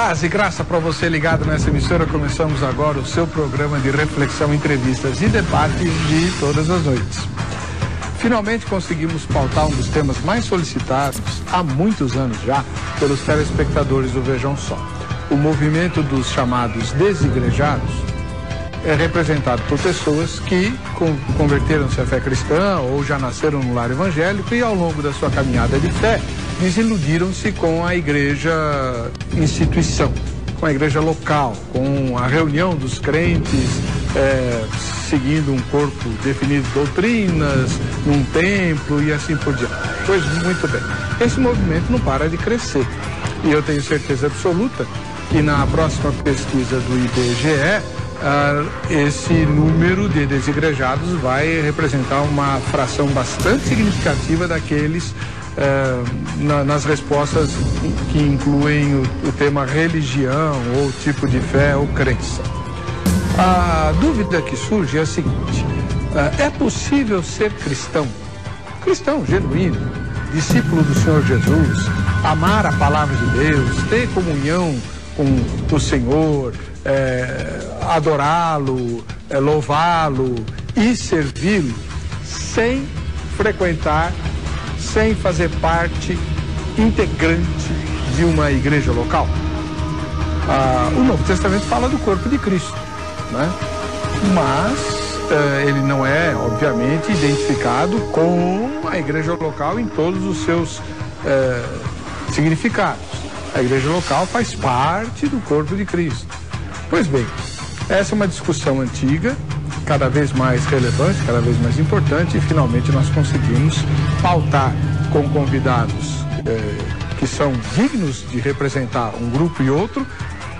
Paz e graça para você ligado nessa emissora. Começamos agora o seu programa de reflexão, entrevistas e debates de todas as noites. Finalmente conseguimos pautar um dos temas mais solicitados há muitos anos já pelos telespectadores do Vejam Só. O movimento dos chamados desigrejados é representado por pessoas que converteram-se à fé cristã ou já nasceram no lar evangélico e ao longo da sua caminhada de fé desiludiram-se com a igreja instituição, com a igreja local, com a reunião dos crentes, seguindo um corpo definido de doutrinas, num templo e assim por diante. Pois muito bem, esse movimento não para de crescer e eu tenho certeza absoluta que na próxima pesquisa do IBGE esse número de desigrejados vai representar uma fração bastante significativa daqueles nas respostas que incluem o tema religião ou tipo de fé ou crença. A dúvida que surge é a seguinte: é possível ser cristão genuíno, discípulo do Senhor Jesus, amar a palavra de Deus, ter comunhão com o Senhor, adorá-lo, louvá-lo e servi-lo sem frequentar, sem fazer parte integrante de uma igreja local? O Novo Testamento fala do corpo de Cristo, né? Mas ele não é, obviamente, identificado com a igreja local em todos os seus significados. A igreja local faz parte do corpo de Cristo. Pois bem, essa é uma discussão antiga, cada vez mais relevante, cada vez mais importante, e finalmente nós conseguimos pautar com convidados que são dignos de representar um grupo e outro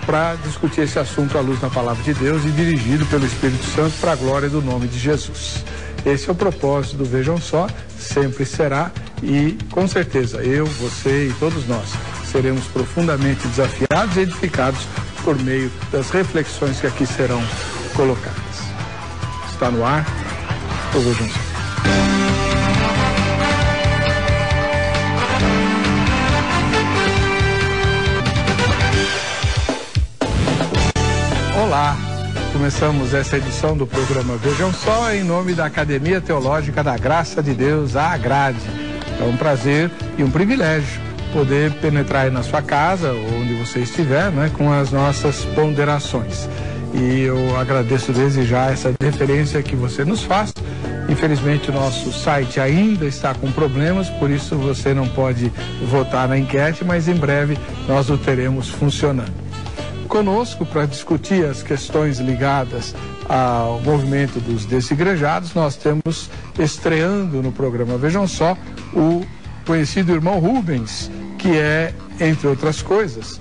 para discutir esse assunto à luz da palavra de Deus e dirigido pelo Espírito Santo para a glória do nome de Jesus. Esse é o propósito do Vejam Só, sempre será, e com certeza eu, você e todos nós seremos profundamente desafiados e edificados por meio das reflexões que aqui serão colocadas. Está no ar o Vejam Só. Olá, começamos essa edição do programa Vejam Só em nome da Academia Teológica da Graça de Deus, a Agrade. É um prazer e um privilégio poder penetrar aí na sua casa, ou onde você estiver, né, com as nossas ponderações. E eu agradeço desde já essa deferência que você nos faz. Infelizmente o nosso site ainda está com problemas, por isso você não pode votar na enquete, mas em breve nós o teremos funcionando. Conosco, para discutir as questões ligadas ao movimento dos desigrejados, nós temos estreando no programa Vejam Só o conhecido irmão Rubens, que é, entre outras coisas,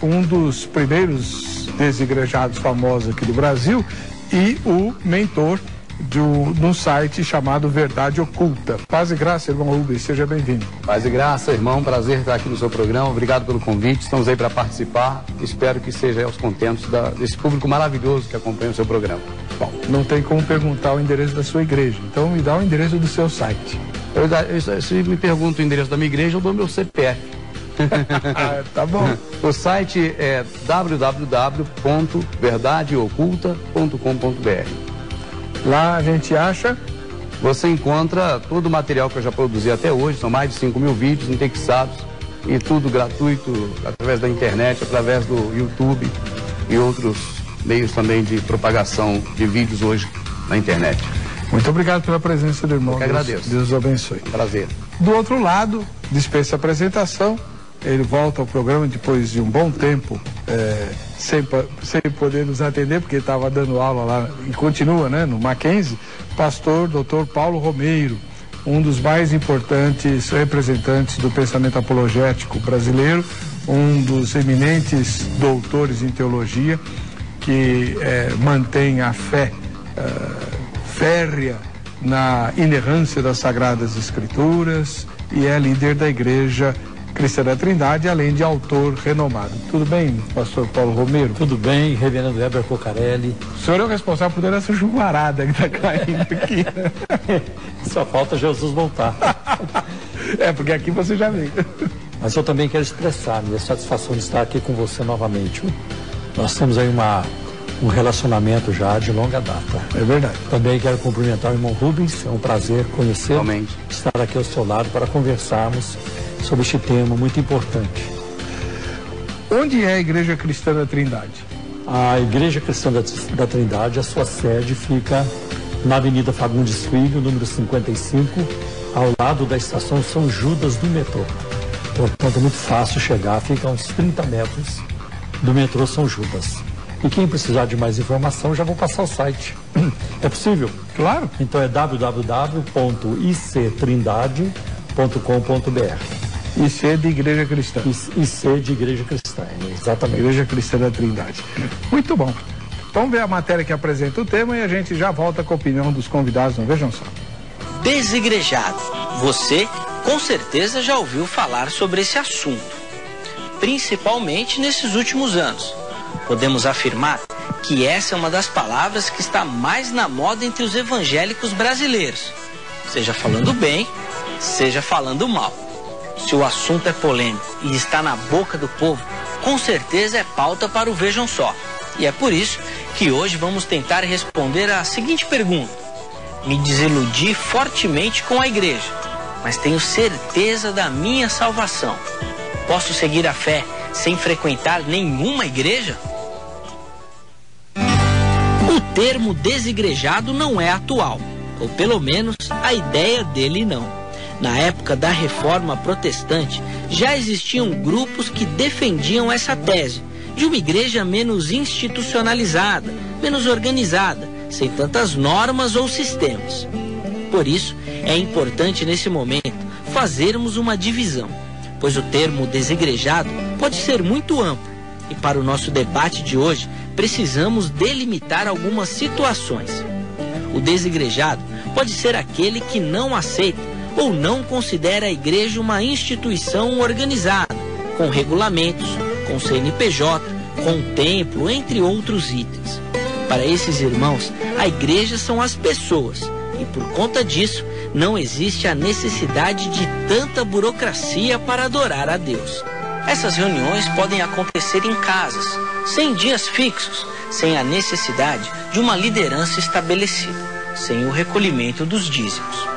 um dos primeiros desigrejados famosos aqui do Brasil e o mentor de um site chamado Verdade Oculta. Paz e graça, irmão Rubens, seja bem-vindo. Paz e graça, irmão, prazer estar aqui no seu programa, obrigado pelo convite, estamos aí para participar, espero que seja aos contentos desse público maravilhoso que acompanha o seu programa. Bom, não tem como perguntar o endereço da sua igreja, então me dá o endereço do seu site. Se me pergunta o endereço da minha igreja, eu dou meu CPF. Tá bom. O site é www.verdadeoculta.com.br. Lá a gente acha... Você encontra todo o material que eu já produzi até hoje, são mais de 5.000 vídeos indexados e tudo gratuito através da internet, através do YouTube e outros meios também de propagação de vídeos hoje na internet. Muito obrigado pela presença do irmão. Eu que agradeço. Deus o abençoe. Prazer. Do outro lado, dispensa a apresentação, ele volta ao programa depois de um bom tempo, sem poder nos atender, porque estava dando aula lá, e continua, né, no Mackenzie, pastor Dr. Paulo Romeiro, um dos mais importantes representantes do pensamento apologético brasileiro, um dos eminentes doutores em teologia, que mantém a fé férrea na inerrância das Sagradas Escrituras e é líder da Igreja Cristã da Trindade, além de autor renomado. Tudo bem, pastor Paulo Romeiro? Tudo bem, reverendo Heber Cocarelli. O senhor é o responsável por toda essa chuvarada que está caindo aqui. Só falta Jesus voltar. Porque aqui você já veio. Mas eu também quero expressar minha satisfação de estar aqui com você novamente. Nós temos aí um relacionamento já de longa data. É verdade. Também quero cumprimentar o irmão Rubens, é um prazer conhecê-lo, estar aqui ao seu lado para conversarmos sobre este tema muito importante. Onde é a Igreja Cristã da Trindade? A Igreja Cristã da Trindade, a sua sede fica na Avenida Fagundes Filho, número 55, ao lado da estação São Judas do metrô. Portanto, é muito fácil chegar, fica a uns 30 metros do metrô São Judas. E quem precisar de mais informação, já vou passar o site. É possível? Claro. Então é www.ictrindade.com.br. IC de Igreja Cristã. IC de Igreja Cristã, exatamente. Igreja Cristã da Trindade. Muito bom. Vamos ver a matéria que apresenta o tema e a gente já volta com a opinião dos convidados. Não vejam só. Desigrejado. Você, com certeza, já ouviu falar sobre esse assunto. Principalmente nesses últimos anos. Podemos afirmar que essa é uma das palavras que está mais na moda entre os evangélicos brasileiros. Seja falando bem, seja falando mal. Se o assunto é polêmico e está na boca do povo, com certeza é pauta para o Vejam Só. E é por isso que hoje vamos tentar responder a seguinte pergunta. Me desiludi fortemente com a igreja, mas tenho certeza da minha salvação. Posso seguir a fé sem frequentar nenhuma igreja? O termo desigrejado não é atual, ou pelo menos a ideia dele não. Na época da Reforma Protestante, já existiam grupos que defendiam essa tese de uma igreja menos institucionalizada, menos organizada, sem tantas normas ou sistemas. Por isso, é importante nesse momento fazermos uma divisão, pois o termo desigrejado pode ser muito amplo e para o nosso debate de hoje precisamos delimitar algumas situações. O desigrejado pode ser aquele que não aceita ou não considera a igreja uma instituição organizada, com regulamentos, com CNPJ, com templo, entre outros itens. Para esses irmãos, a igreja são as pessoas e por conta disso não existe a necessidade de tanta burocracia para adorar a Deus. Essas reuniões podem acontecer em casas, sem dias fixos, sem a necessidade de uma liderança estabelecida, sem o recolhimento dos dízimos.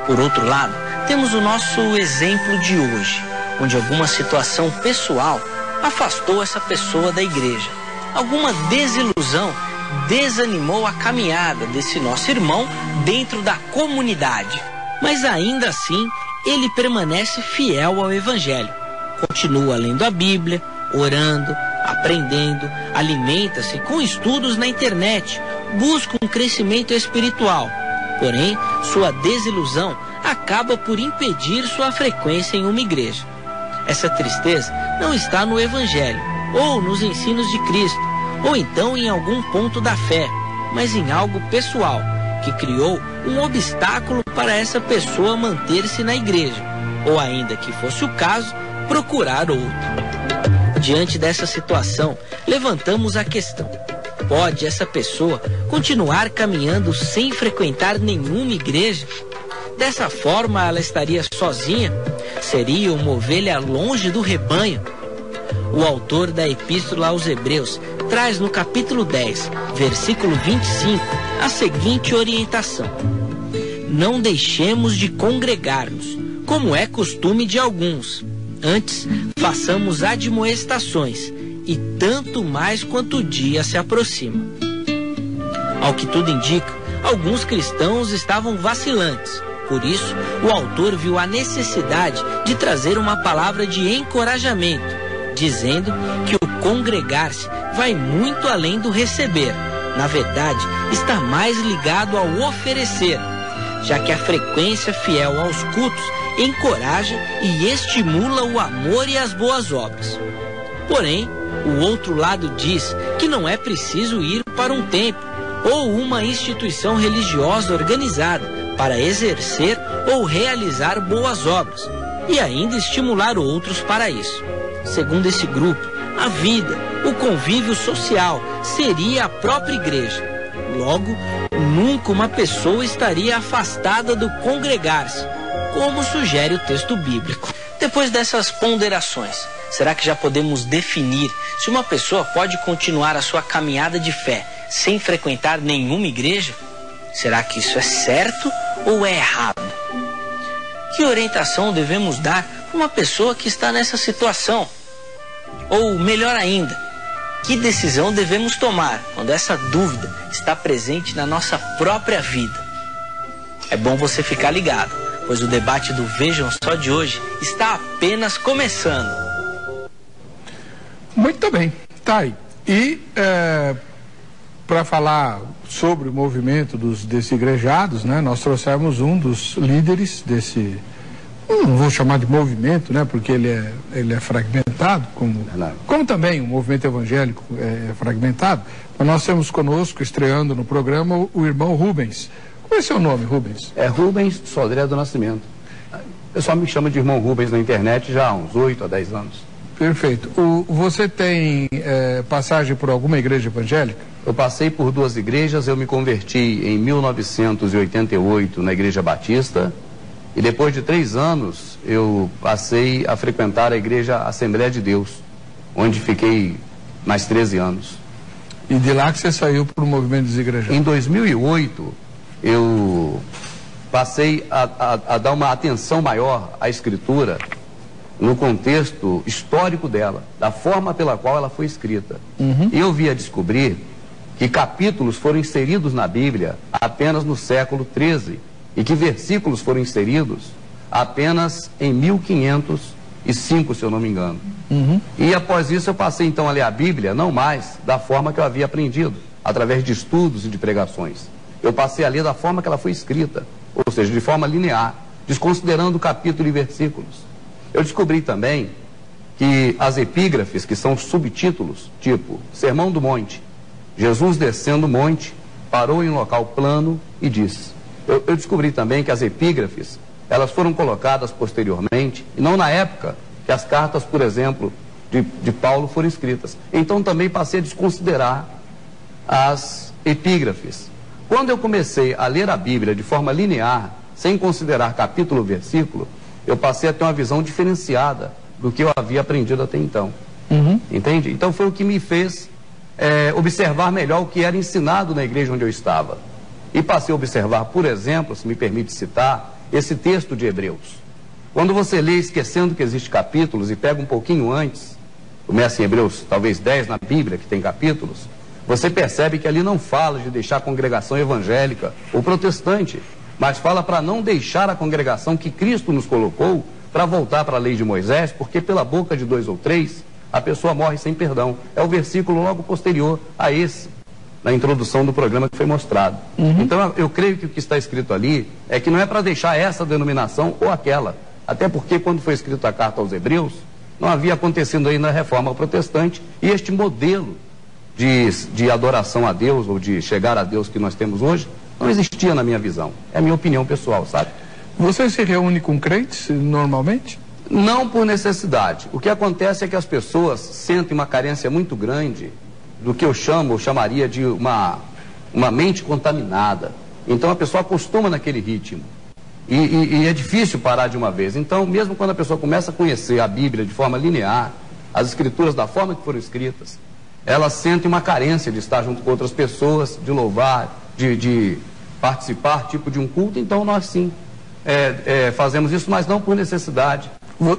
Por outro lado, temos o nosso exemplo de hoje, onde alguma situação pessoal afastou essa pessoa da igreja. Alguma desilusão desanimou a caminhada desse nosso irmão dentro da comunidade. Mas ainda assim, ele permanece fiel ao Evangelho. Continua lendo a Bíblia, orando, aprendendo, alimenta-se com estudos na internet, busca um crescimento espiritual. Porém, sua desilusão acaba por impedir sua frequência em uma igreja. Essa tristeza não está no Evangelho, ou nos ensinos de Cristo, ou então em algum ponto da fé, mas em algo pessoal, que criou um obstáculo para essa pessoa manter-se na igreja, ou ainda que fosse o caso, procurar outro. Diante dessa situação, levantamos a questão. Pode essa pessoa continuar caminhando sem frequentar nenhuma igreja? Dessa forma, ela estaria sozinha? Seria uma ovelha longe do rebanho? O autor da Epístola aos Hebreus traz no capítulo 10, versículo 25, a seguinte orientação. Não deixemos de congregar-nos, como é costume de alguns. Antes, façamos admoestações, e tanto mais quanto o dia se aproxima. Ao que tudo indica, alguns cristãos estavam vacilantes. Por isso, o autor viu a necessidade de trazer uma palavra de encorajamento, dizendo que o congregar-se vai muito além do receber. Na verdade, está mais ligado ao oferecer, já que a frequência fiel aos cultos encoraja e estimula o amor e as boas obras. Porém, o outro lado diz que não é preciso ir para um templo ou uma instituição religiosa organizada para exercer ou realizar boas obras e ainda estimular outros para isso. Segundo esse grupo, a vida, o convívio social seria a própria igreja. Logo, nunca uma pessoa estaria afastada do congregar-se, como sugere o texto bíblico. Depois dessas ponderações, será que já podemos definir se uma pessoa pode continuar a sua caminhada de fé sem frequentar nenhuma igreja? Será que isso é certo ou é errado? Que orientação devemos dar para uma pessoa que está nessa situação? Ou, melhor ainda, que decisão devemos tomar quando essa dúvida está presente na nossa própria vida? É bom você ficar ligado, pois o debate do Vejam Só de hoje está apenas começando. Muito bem, tá aí. E para falar sobre o movimento dos desigrejados, né, nós trouxemos um dos líderes desse, não vou chamar de movimento, né, porque ele é fragmentado, como também o movimento evangélico é fragmentado, mas nós temos conosco, estreando no programa, o irmão Rubens. Qual é o seu nome, Rubens? É Rubens Sodré do Nascimento. O pessoal me chama de irmão Rubens na internet já há uns 8 a 10 anos. Perfeito. Você tem passagem por alguma igreja evangélica? Eu passei por 2 igrejas, eu me converti em 1988 na Igreja Batista e depois de 3 anos eu passei a frequentar a Igreja Assembleia de Deus, onde fiquei mais 13 anos. E de lá que você saiu para o movimento desigrejado? Em 2008 eu passei a dar uma atenção maior à Escritura no contexto histórico dela, da forma pela qual ela foi escrita. E eu vi a descobrir que capítulos foram inseridos na Bíblia apenas no século XIII e que versículos foram inseridos apenas em 1505, se eu não me engano. E após isso eu passei então a ler a Bíblia, não mais da forma que eu havia aprendido, através de estudos e de pregações. Eu passei a ler da forma que ela foi escrita, ou seja, de forma linear, desconsiderando capítulo e versículos. Eu descobri também que as epígrafes, que são subtítulos, tipo Sermão do Monte, Jesus descendo o monte, parou em um local plano e disse. Eu descobri também que as epígrafes, elas foram colocadas posteriormente, e não na época que as cartas, por exemplo, de Paulo foram escritas. Então também passei a desconsiderar as epígrafes. Quando eu comecei a ler a Bíblia de forma linear, sem considerar capítulo ou versículo, eu passei a ter uma visão diferenciada do que eu havia aprendido até então. Entende? Então foi o que me fez observar melhor o que era ensinado na igreja onde eu estava. E passei a observar, por exemplo, se me permite citar, esse texto de Hebreus. Quando você lê esquecendo que existem capítulos e pega um pouquinho antes, começa em Hebreus, talvez 10 na Bíblia, que tem capítulos, você percebe que ali não fala de deixar a congregação evangélica ou protestante, mas fala para não deixar a congregação que Cristo nos colocou para voltar para a lei de Moisés, porque pela boca de 2 ou 3 a pessoa morre sem perdão. É o versículo logo posterior a esse, na introdução do programa que foi mostrado. Então eu creio que o que está escrito ali é que não é para deixar essa denominação ou aquela, até porque quando foi escrita a carta aos Hebreus, não havia acontecido ainda a reforma protestante e este modelo de adoração a Deus ou de chegar a Deus que nós temos hoje não existia na minha visão. É a minha opinião pessoal, sabe? Você se reúne com crentes normalmente? Não por necessidade. O que acontece é que as pessoas sentem uma carência muito grande do que eu chamaria de uma mente contaminada. Então a pessoa acostuma naquele ritmo. E é difícil parar de uma vez. Então, mesmo quando a pessoa começa a conhecer a Bíblia de forma linear, as escrituras da forma que foram escritas, elas sentem uma carência de estar junto com outras pessoas, de louvar, de participar, tipo de um culto. Então nós sim fazemos isso, mas não por necessidade.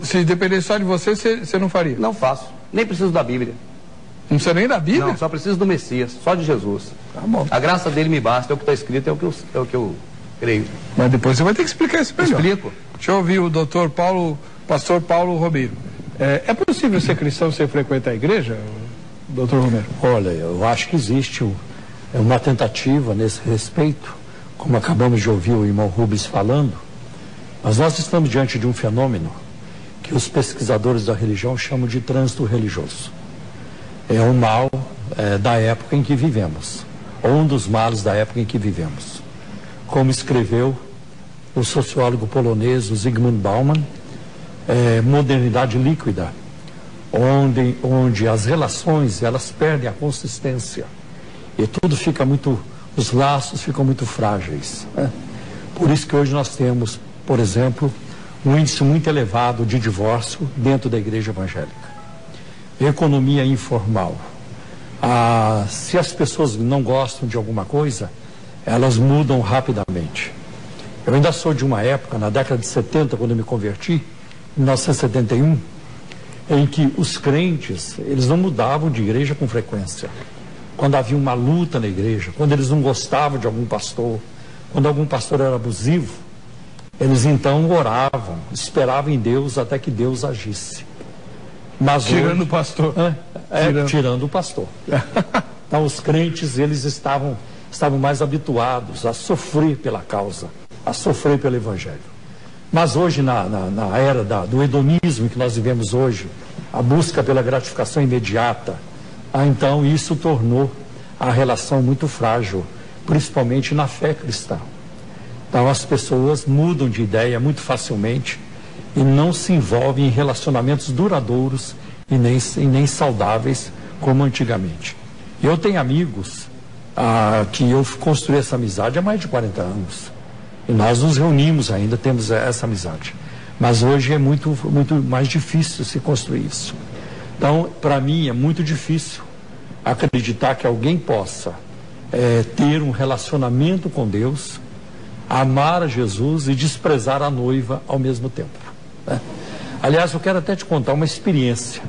Se dependesse só de você, você não faria? Não faço, nem preciso da Bíblia. Não precisa nem da Bíblia? Não, só preciso do Messias, só de Jesus. Tá bom. A graça dele me basta, é o que está escrito, é o que eu creio. Mas depois você vai ter que explicar isso melhor. Explico. Deixa eu ouvir o pastor Paulo Romeiro. É possível ser cristão sem frequentar a igreja, doutor Romero? Olha, eu acho que existe uma tentativa nesse respeito, como acabamos de ouvir o irmão Rubens falando, mas nós estamos diante de um fenômeno que os pesquisadores da religião chamam de trânsito religioso. É um mal da época em que vivemos, ou um dos males da época em que vivemos. Como escreveu o sociólogo polonês Zygmunt Bauman, modernidade líquida, onde as relações elas perdem a consistência e tudo fica os laços ficam muito frágeis, né? Por isso que hoje nós temos, por exemplo, um índice muito elevado de divórcio dentro da igreja evangélica. Economia informal. Se as pessoas não gostam de alguma coisa, elas mudam rapidamente. Eu ainda sou de uma época, na década de 70, quando eu me converti, em 1971, em que os crentes, eles não mudavam de igreja com frequência. Quando havia uma luta na igreja, quando eles não gostavam de algum pastor, quando algum pastor era abusivo, eles então oravam, esperavam em Deus até que Deus agisse. Mas tirando hoje, o pastor. tirando o pastor. Então os crentes, eles estavam mais habituados a sofrer pela causa, a sofrer pelo evangelho. Mas hoje, na era do hedonismo que nós vivemos hoje, a busca pela gratificação imediata, então isso tornou a relação muito frágil, principalmente na fé cristã. Então as pessoas mudam de ideia muito facilmente e não se envolvem em relacionamentos duradouros e nem saudáveis como antigamente. Eu tenho amigos que eu construí essa amizade há mais de 40 anos. E nós nos reunimos ainda, temos essa amizade. Mas hoje é muito mais difícil se construir isso. Então, para mim, é muito difícil acreditar que alguém possa ter um relacionamento com Deus, amar a Jesus e desprezar a noiva ao mesmo tempo. Né? Aliás, eu quero até te contar uma experiência.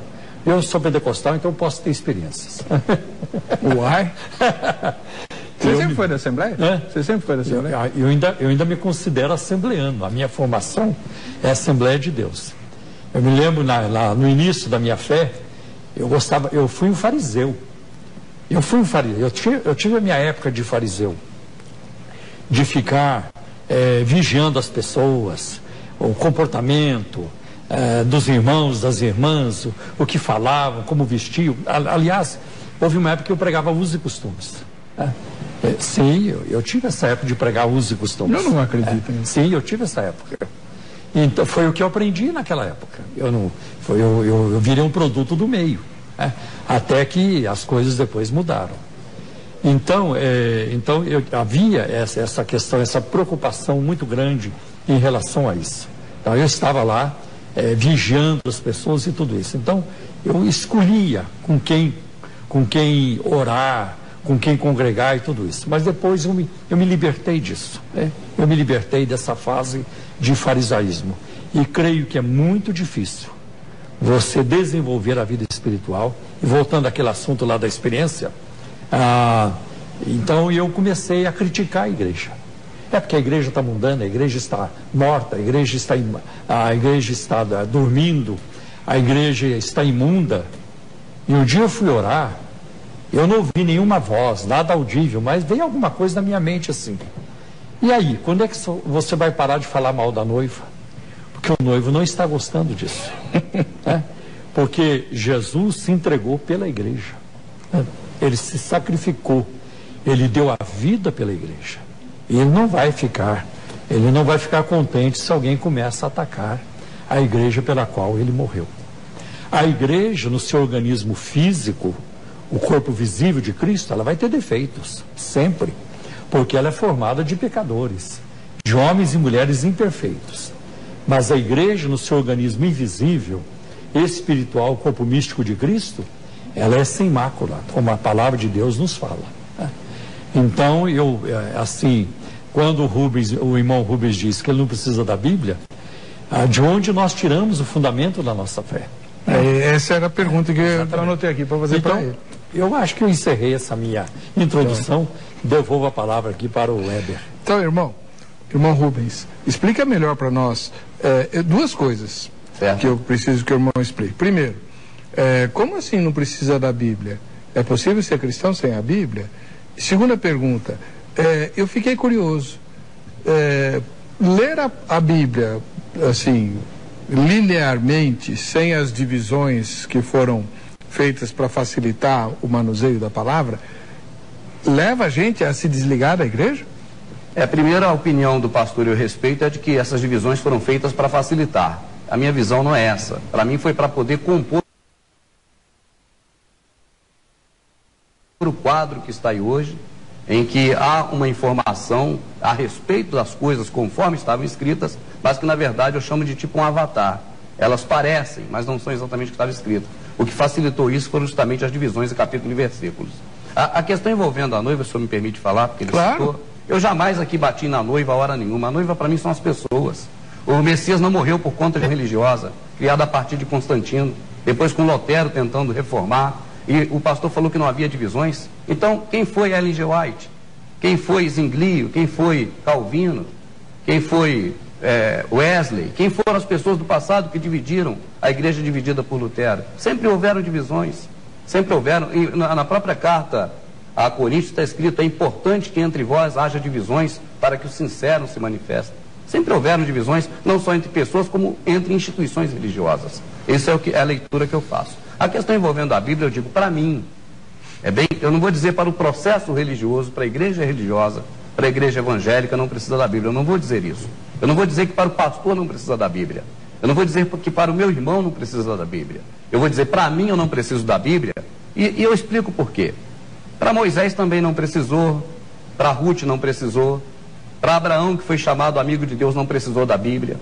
Eu sou pentecostal, então eu posso ter experiências. Uai! Você sempre foi da Assembleia? Você sempre foi da Assembleia? Eu ainda me considero assembleano. A minha formação é Assembleia de Deus. Eu me lembro no início da minha fé, eu fui um fariseu. Eu tive a minha época de fariseu, de ficar vigiando as pessoas, o comportamento dos irmãos, das irmãs, o que falavam, como vestiam. Aliás, houve uma época que eu pregava usos e costumes. Sim, eu tive essa época de pregar usos e costumes. Eu não acredito nisso. Sim, eu tive essa época. Então, foi o que eu aprendi naquela época. Eu virei um produto do meio. Até que as coisas depois mudaram. Então havia essa questão, essa preocupação muito grande em relação a isso. Então eu estava lá vigiando as pessoas e tudo isso. Então eu escolhia com quem orar, com quem congregar e tudo isso. Mas depois eu me libertei disso. Eu me libertei dessa fase de farisaísmo. E creio que é muito difícil você desenvolver a vida espiritual. E voltando àquele assunto lá da experiência, então eu comecei a criticar a igreja. Porque a igreja está mundana, a igreja está morta, a igreja está dormindo, a igreja está imunda. E um dia eu fui orar, eu não ouvi nenhuma voz, nada audível, mas veio alguma coisa na minha mente assim. E aí, quando é que você vai parar de falar mal da noiva? Porque o noivo não está gostando disso. Porque Jesus se entregou pela igreja. Ele se sacrificou. Ele deu a vida pela igreja. E ele não vai ficar contente se alguém começa a atacar a igreja pela qual ele morreu. A igreja, no seu organismo físico, o corpo visível de Cristo, ela vai ter defeitos, sempre. Porque ela é formada de pecadores, de homens e mulheres imperfeitos. Mas a igreja, no seu organismo invisível, espiritual, o corpo místico de Cristo, ela é sem mácula, como a palavra de Deus nos fala. Então, quando o irmão Rubens diz que ele não precisa da Bíblia, de onde nós tiramos o fundamento da nossa fé? Essa era a pergunta que eu anotei aqui para fazer para ele. Eu acho que eu encerrei essa minha introdução, devolvo a palavra aqui para o Weber. Então, irmão Rubens, explica melhor para nós duas coisas que eu preciso que o irmão explique. Primeiro, como assim não precisa da Bíblia? É possível ser cristão sem a Bíblia? Segunda pergunta, eu fiquei curioso. Ler a Bíblia, assim, linearmente, sem as divisões que foram feitas para facilitar o manuseio da palavra, leva a gente a se desligar da igreja? A primeira opinião do pastor eu respeito é de que essas divisões foram feitas para facilitar. A minha visão não é essa. Para mim foi para poder compor o quadro que está aí hoje, em que há uma informação a respeito das coisas conforme estavam escritas, mas que na verdade eu chamo de tipo um avatar. Elas parecem, mas não são exatamente o que estava escrito. O que facilitou isso foram justamente as divisões de capítulo e versículos. A questão envolvendo a noiva, se o senhor me permite falar, porque ele citou, eu jamais aqui bati na noiva a hora nenhuma. A noiva para mim são as pessoas. O Messias não morreu por conta de religiosa, criada a partir de Constantino, depois com Lutero tentando reformar, e o pastor falou que não havia divisões. Então, quem foi Ellen G. White? Quem foi Zwinglio? Quem foi Calvino? Quem foi Wesley? Quem foram as pessoas do passado que dividiram a igreja dividida por Lutero? Sempre houveram divisões, sempre houveram. E na própria carta a Coríntios está escrito: é importante que entre vós haja divisões para que o sincero se manifeste. Sempre houveram divisões, não só entre pessoas, como entre instituições religiosas. Essa é a leitura que eu faço. A questão envolvendo a Bíblia, eu digo, para mim, eu não vou dizer para o processo religioso, para a igreja religiosa, para a igreja evangélica não precisa da Bíblia. Eu não vou dizer isso. Eu não vou dizer que para o pastor não precisa da Bíblia. Eu não vou dizer que para o meu irmão não precisa da Bíblia. Eu vou dizer, para mim eu não preciso da Bíblia, e eu explico por quê. Para Moisés também não precisou, para Ruth não precisou, para Abraão, que foi chamado amigo de Deus, não precisou da Bíblia.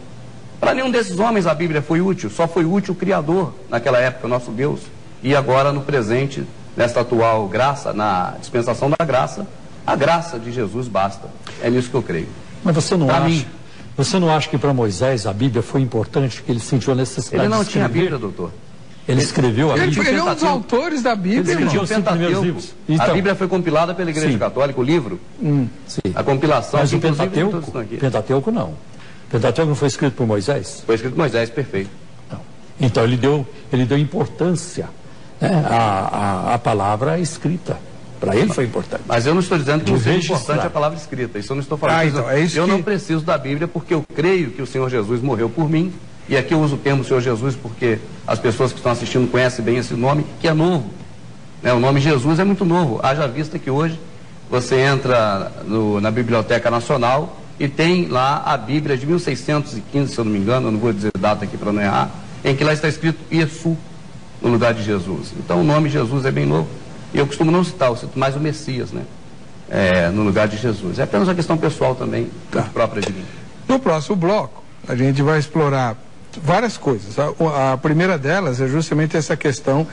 Para nenhum desses homens a Bíblia foi útil, só foi útil o Criador naquela época, o nosso Deus. E agora no presente, nesta atual graça, na dispensação da graça, a graça de Jesus basta. É nisso que eu creio. Mas você não acha que para Moisés a Bíblia foi importante, que ele sentiu a necessidade de escrever? Ele não tinha a Bíblia, doutor. Ele escreveu a Bíblia. Ele é um dos autores da Bíblia, ele escreveu os 5 primeiros livros. Então, a Bíblia foi compilada pela Igreja Católica, o livro. Sim. A compilação. Mas o Pentateuco não. O Pentateuco não foi escrito por Moisés? Foi escrito por Moisés, perfeito. Não. Então ele deu importância, né, à palavra escrita. Para ele foi importante. Mas eu não estou dizendo que não seja importante a palavra escrita. Isso eu não estou falando. Eu não preciso da Bíblia porque eu creio que o Senhor Jesus morreu por mim. E aqui eu uso o termo Senhor Jesus porque as pessoas que estão assistindo conhecem bem esse nome, que é novo. Né? O nome Jesus é muito novo. Haja vista que hoje você entra na Biblioteca Nacional e tem lá a Bíblia de 1615, se eu não me engano, eu não vou dizer data aqui para não errar, em que lá está escrito Iesu no lugar de Jesus. Então o nome Jesus é bem novo. E eu costumo não citar, eu cito mais o Messias, né? No lugar de Jesus. É apenas uma questão pessoal também, própria de mim. No próximo bloco, a gente vai explorar várias coisas. A primeira delas é justamente essa questão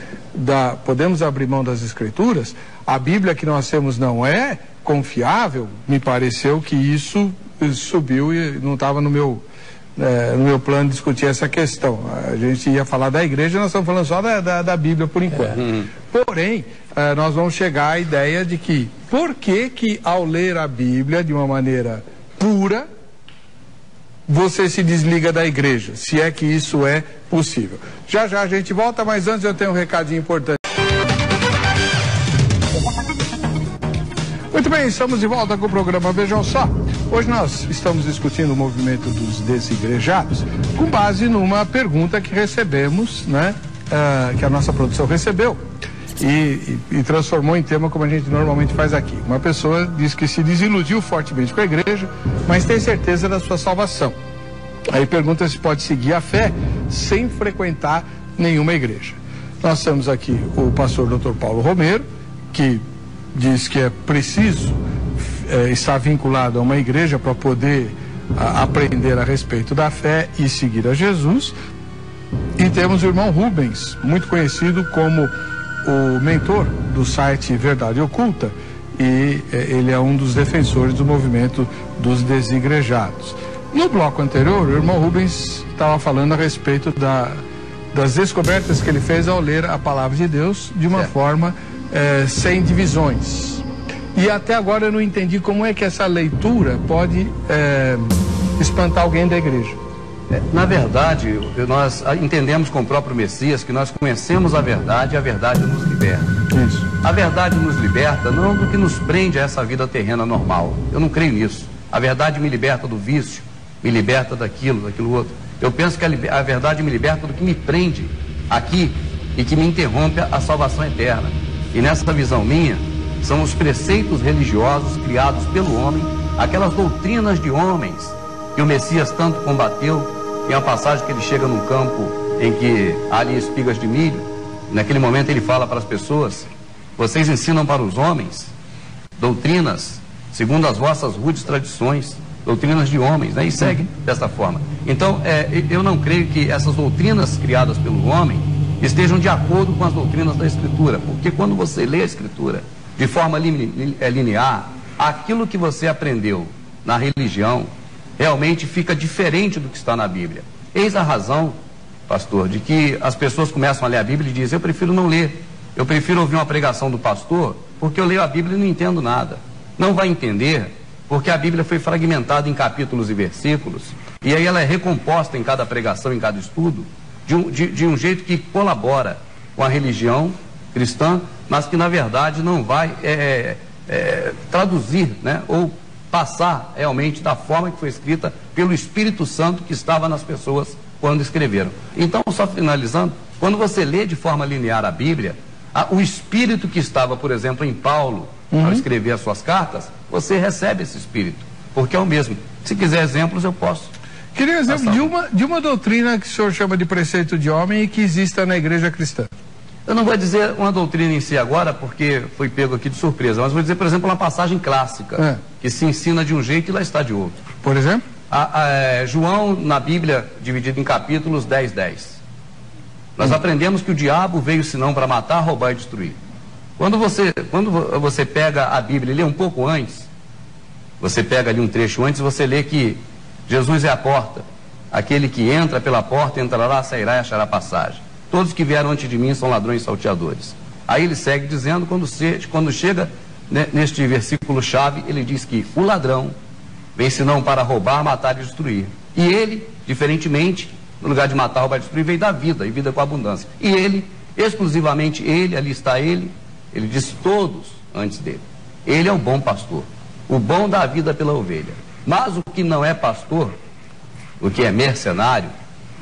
podemos abrir mão das Escrituras? A Bíblia que nós temos não é confiável? Me pareceu que isso subiu e não estava no meu plano discutir essa questão. A gente ia falar da igreja, nós estamos falando só da Bíblia por enquanto. Porém, nós vamos chegar à ideia de que por que ao ler a Bíblia de uma maneira pura, você se desliga da igreja, se é que isso é possível. Já a gente volta, mas antes eu tenho um recadinho importante. Muito bem, estamos de volta com o programa Vejam Só. Hoje nós estamos discutindo o movimento dos desigrejados com base numa pergunta que recebemos, né, que a nossa produção recebeu e transformou em tema como a gente normalmente faz aqui. Uma pessoa diz que se desiludiu fortemente com a igreja, mas tem certeza da sua salvação. Aí pergunta se pode seguir a fé sem frequentar nenhuma igreja. Nós temos aqui o pastor Dr. Paulo Romero, que diz que é preciso estar vinculado a uma igreja para poder aprender a respeito da fé e seguir a Jesus. E temos o irmão Rubens, muito conhecido como o mentor do site Verdade Oculta, e ele é um dos defensores do movimento dos desigrejados. No bloco anterior, o irmão Rubens estava falando a respeito das descobertas que ele fez ao ler a palavra de Deus de uma forma sem divisões. E até agora eu não entendi como é que essa leitura pode espantar alguém da igreja. Na verdade, nós entendemos com o próprio Messias que nós conhecemos a verdade e a verdade nos liberta. Isso. A verdade nos liberta não do que nos prende a essa vida terrena normal. Eu não creio nisso. A verdade me liberta do vício, me liberta daquilo outro. Eu penso que a verdade me liberta do que me prende aqui e que me interrompe a salvação eterna. E nessa visão minha, são os preceitos religiosos criados pelo homem, aquelas doutrinas de homens que o Messias tanto combateu. Tem uma passagem que ele chega num campo em que há ali espigas de milho. Naquele momento ele fala para as pessoas: vocês ensinam para os homens doutrinas segundo as vossas rudes tradições, doutrinas de homens, né? E segue dessa forma. Então, eu não creio que essas doutrinas criadas pelo homem estejam de acordo com as doutrinas da Escritura, porque quando você lê a Escritura de forma linear, aquilo que você aprendeu na religião realmente fica diferente do que está na Bíblia. Eis a razão, pastor, de que as pessoas começam a ler a Bíblia e dizem: eu prefiro não ler, eu prefiro ouvir uma pregação do pastor, porque eu leio a Bíblia e não entendo nada. Não vai entender, porque a Bíblia foi fragmentada em capítulos e versículos, e aí ela é recomposta em cada pregação, em cada estudo, de um jeito que colabora com a religião cristã, mas que na verdade não vai traduzir, né, ou passar realmente da forma que foi escrita pelo Espírito Santo que estava nas pessoas quando escreveram. Então, só finalizando, quando você lê de forma linear a Bíblia, o Espírito que estava, por exemplo, em Paulo, ao escrever as suas cartas, você recebe esse Espírito, porque é o mesmo. Se quiser exemplos, eu posso. Queria exemplo de uma doutrina que o senhor chama de preceito de homem e que exista na igreja cristã. Eu não vou dizer uma doutrina em si agora, porque foi pego aqui de surpresa, mas vou dizer, por exemplo, uma passagem clássica, que se ensina de um jeito e lá está de outro. Por exemplo? João, na Bíblia, dividido em capítulos 10:10. Nós aprendemos que o diabo veio senão para matar, roubar e destruir. Quando você pega a Bíblia e lê um pouco antes, você pega ali um trecho antes, você lê que Jesus é a porta. Aquele que entra pela porta entrará, sairá e achará passagem. Todos que vieram antes de mim são ladrões e salteadores. Aí ele segue dizendo, quando chega neste versículo-chave, ele diz que o ladrão vem senão para roubar, matar e destruir. E ele, diferentemente, no lugar de matar, roubar e destruir, veio dar vida, e vida com abundância. E ele, exclusivamente ele, ali está ele disse todos antes dele. Ele é o bom pastor. O bom dá a vida pela ovelha. Mas o que não é pastor, o que é mercenário,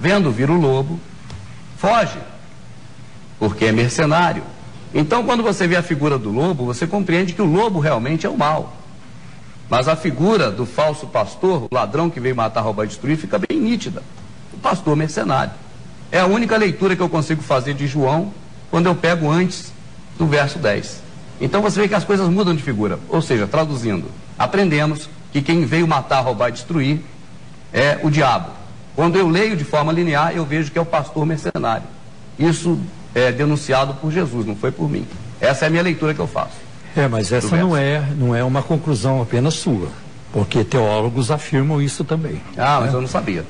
vendo vir o lobo, foge, porque é mercenário. Então, quando você vê a figura do lobo, você compreende que o lobo realmente é o mal. Mas a figura do falso pastor, o ladrão que veio matar, roubar e destruir, fica bem nítida. O pastor mercenário. É a única leitura que eu consigo fazer de João quando eu pego antes do verso 10. Então você vê que as coisas mudam de figura. Ou seja, traduzindo, aprendemos que quem veio matar, roubar e destruir é o diabo. Quando eu leio de forma linear, eu vejo que é o pastor mercenário. Isso é denunciado por Jesus, não foi por mim. Essa é a minha leitura que eu faço. Mas essa não é uma conclusão apenas sua, porque teólogos afirmam isso também. Mas eu não sabia.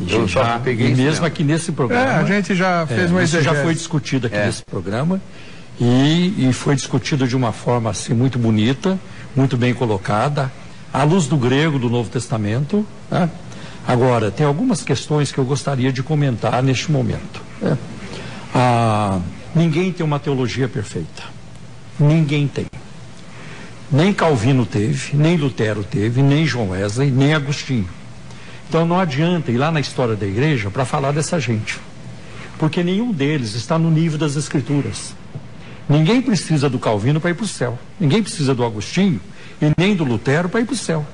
Eu só peguei isso mesmo aqui nesse programa. A gente já fez uma exegese. Isso já foi discutido aqui nesse programa e foi discutido de uma forma assim muito bonita, muito bem colocada, à luz do grego do Novo Testamento. Agora, tem algumas questões que eu gostaria de comentar neste momento. Ninguém tem uma teologia perfeita. Ninguém tem. Nem Calvino teve, nem Lutero teve, nem John Wesley, nem Agostinho. Então não adianta ir lá na história da igreja para falar dessa gente, porque nenhum deles está no nível das Escrituras. Ninguém precisa do Calvino para ir para o céu. Ninguém precisa do Agostinho e nem do Lutero para ir para o céu.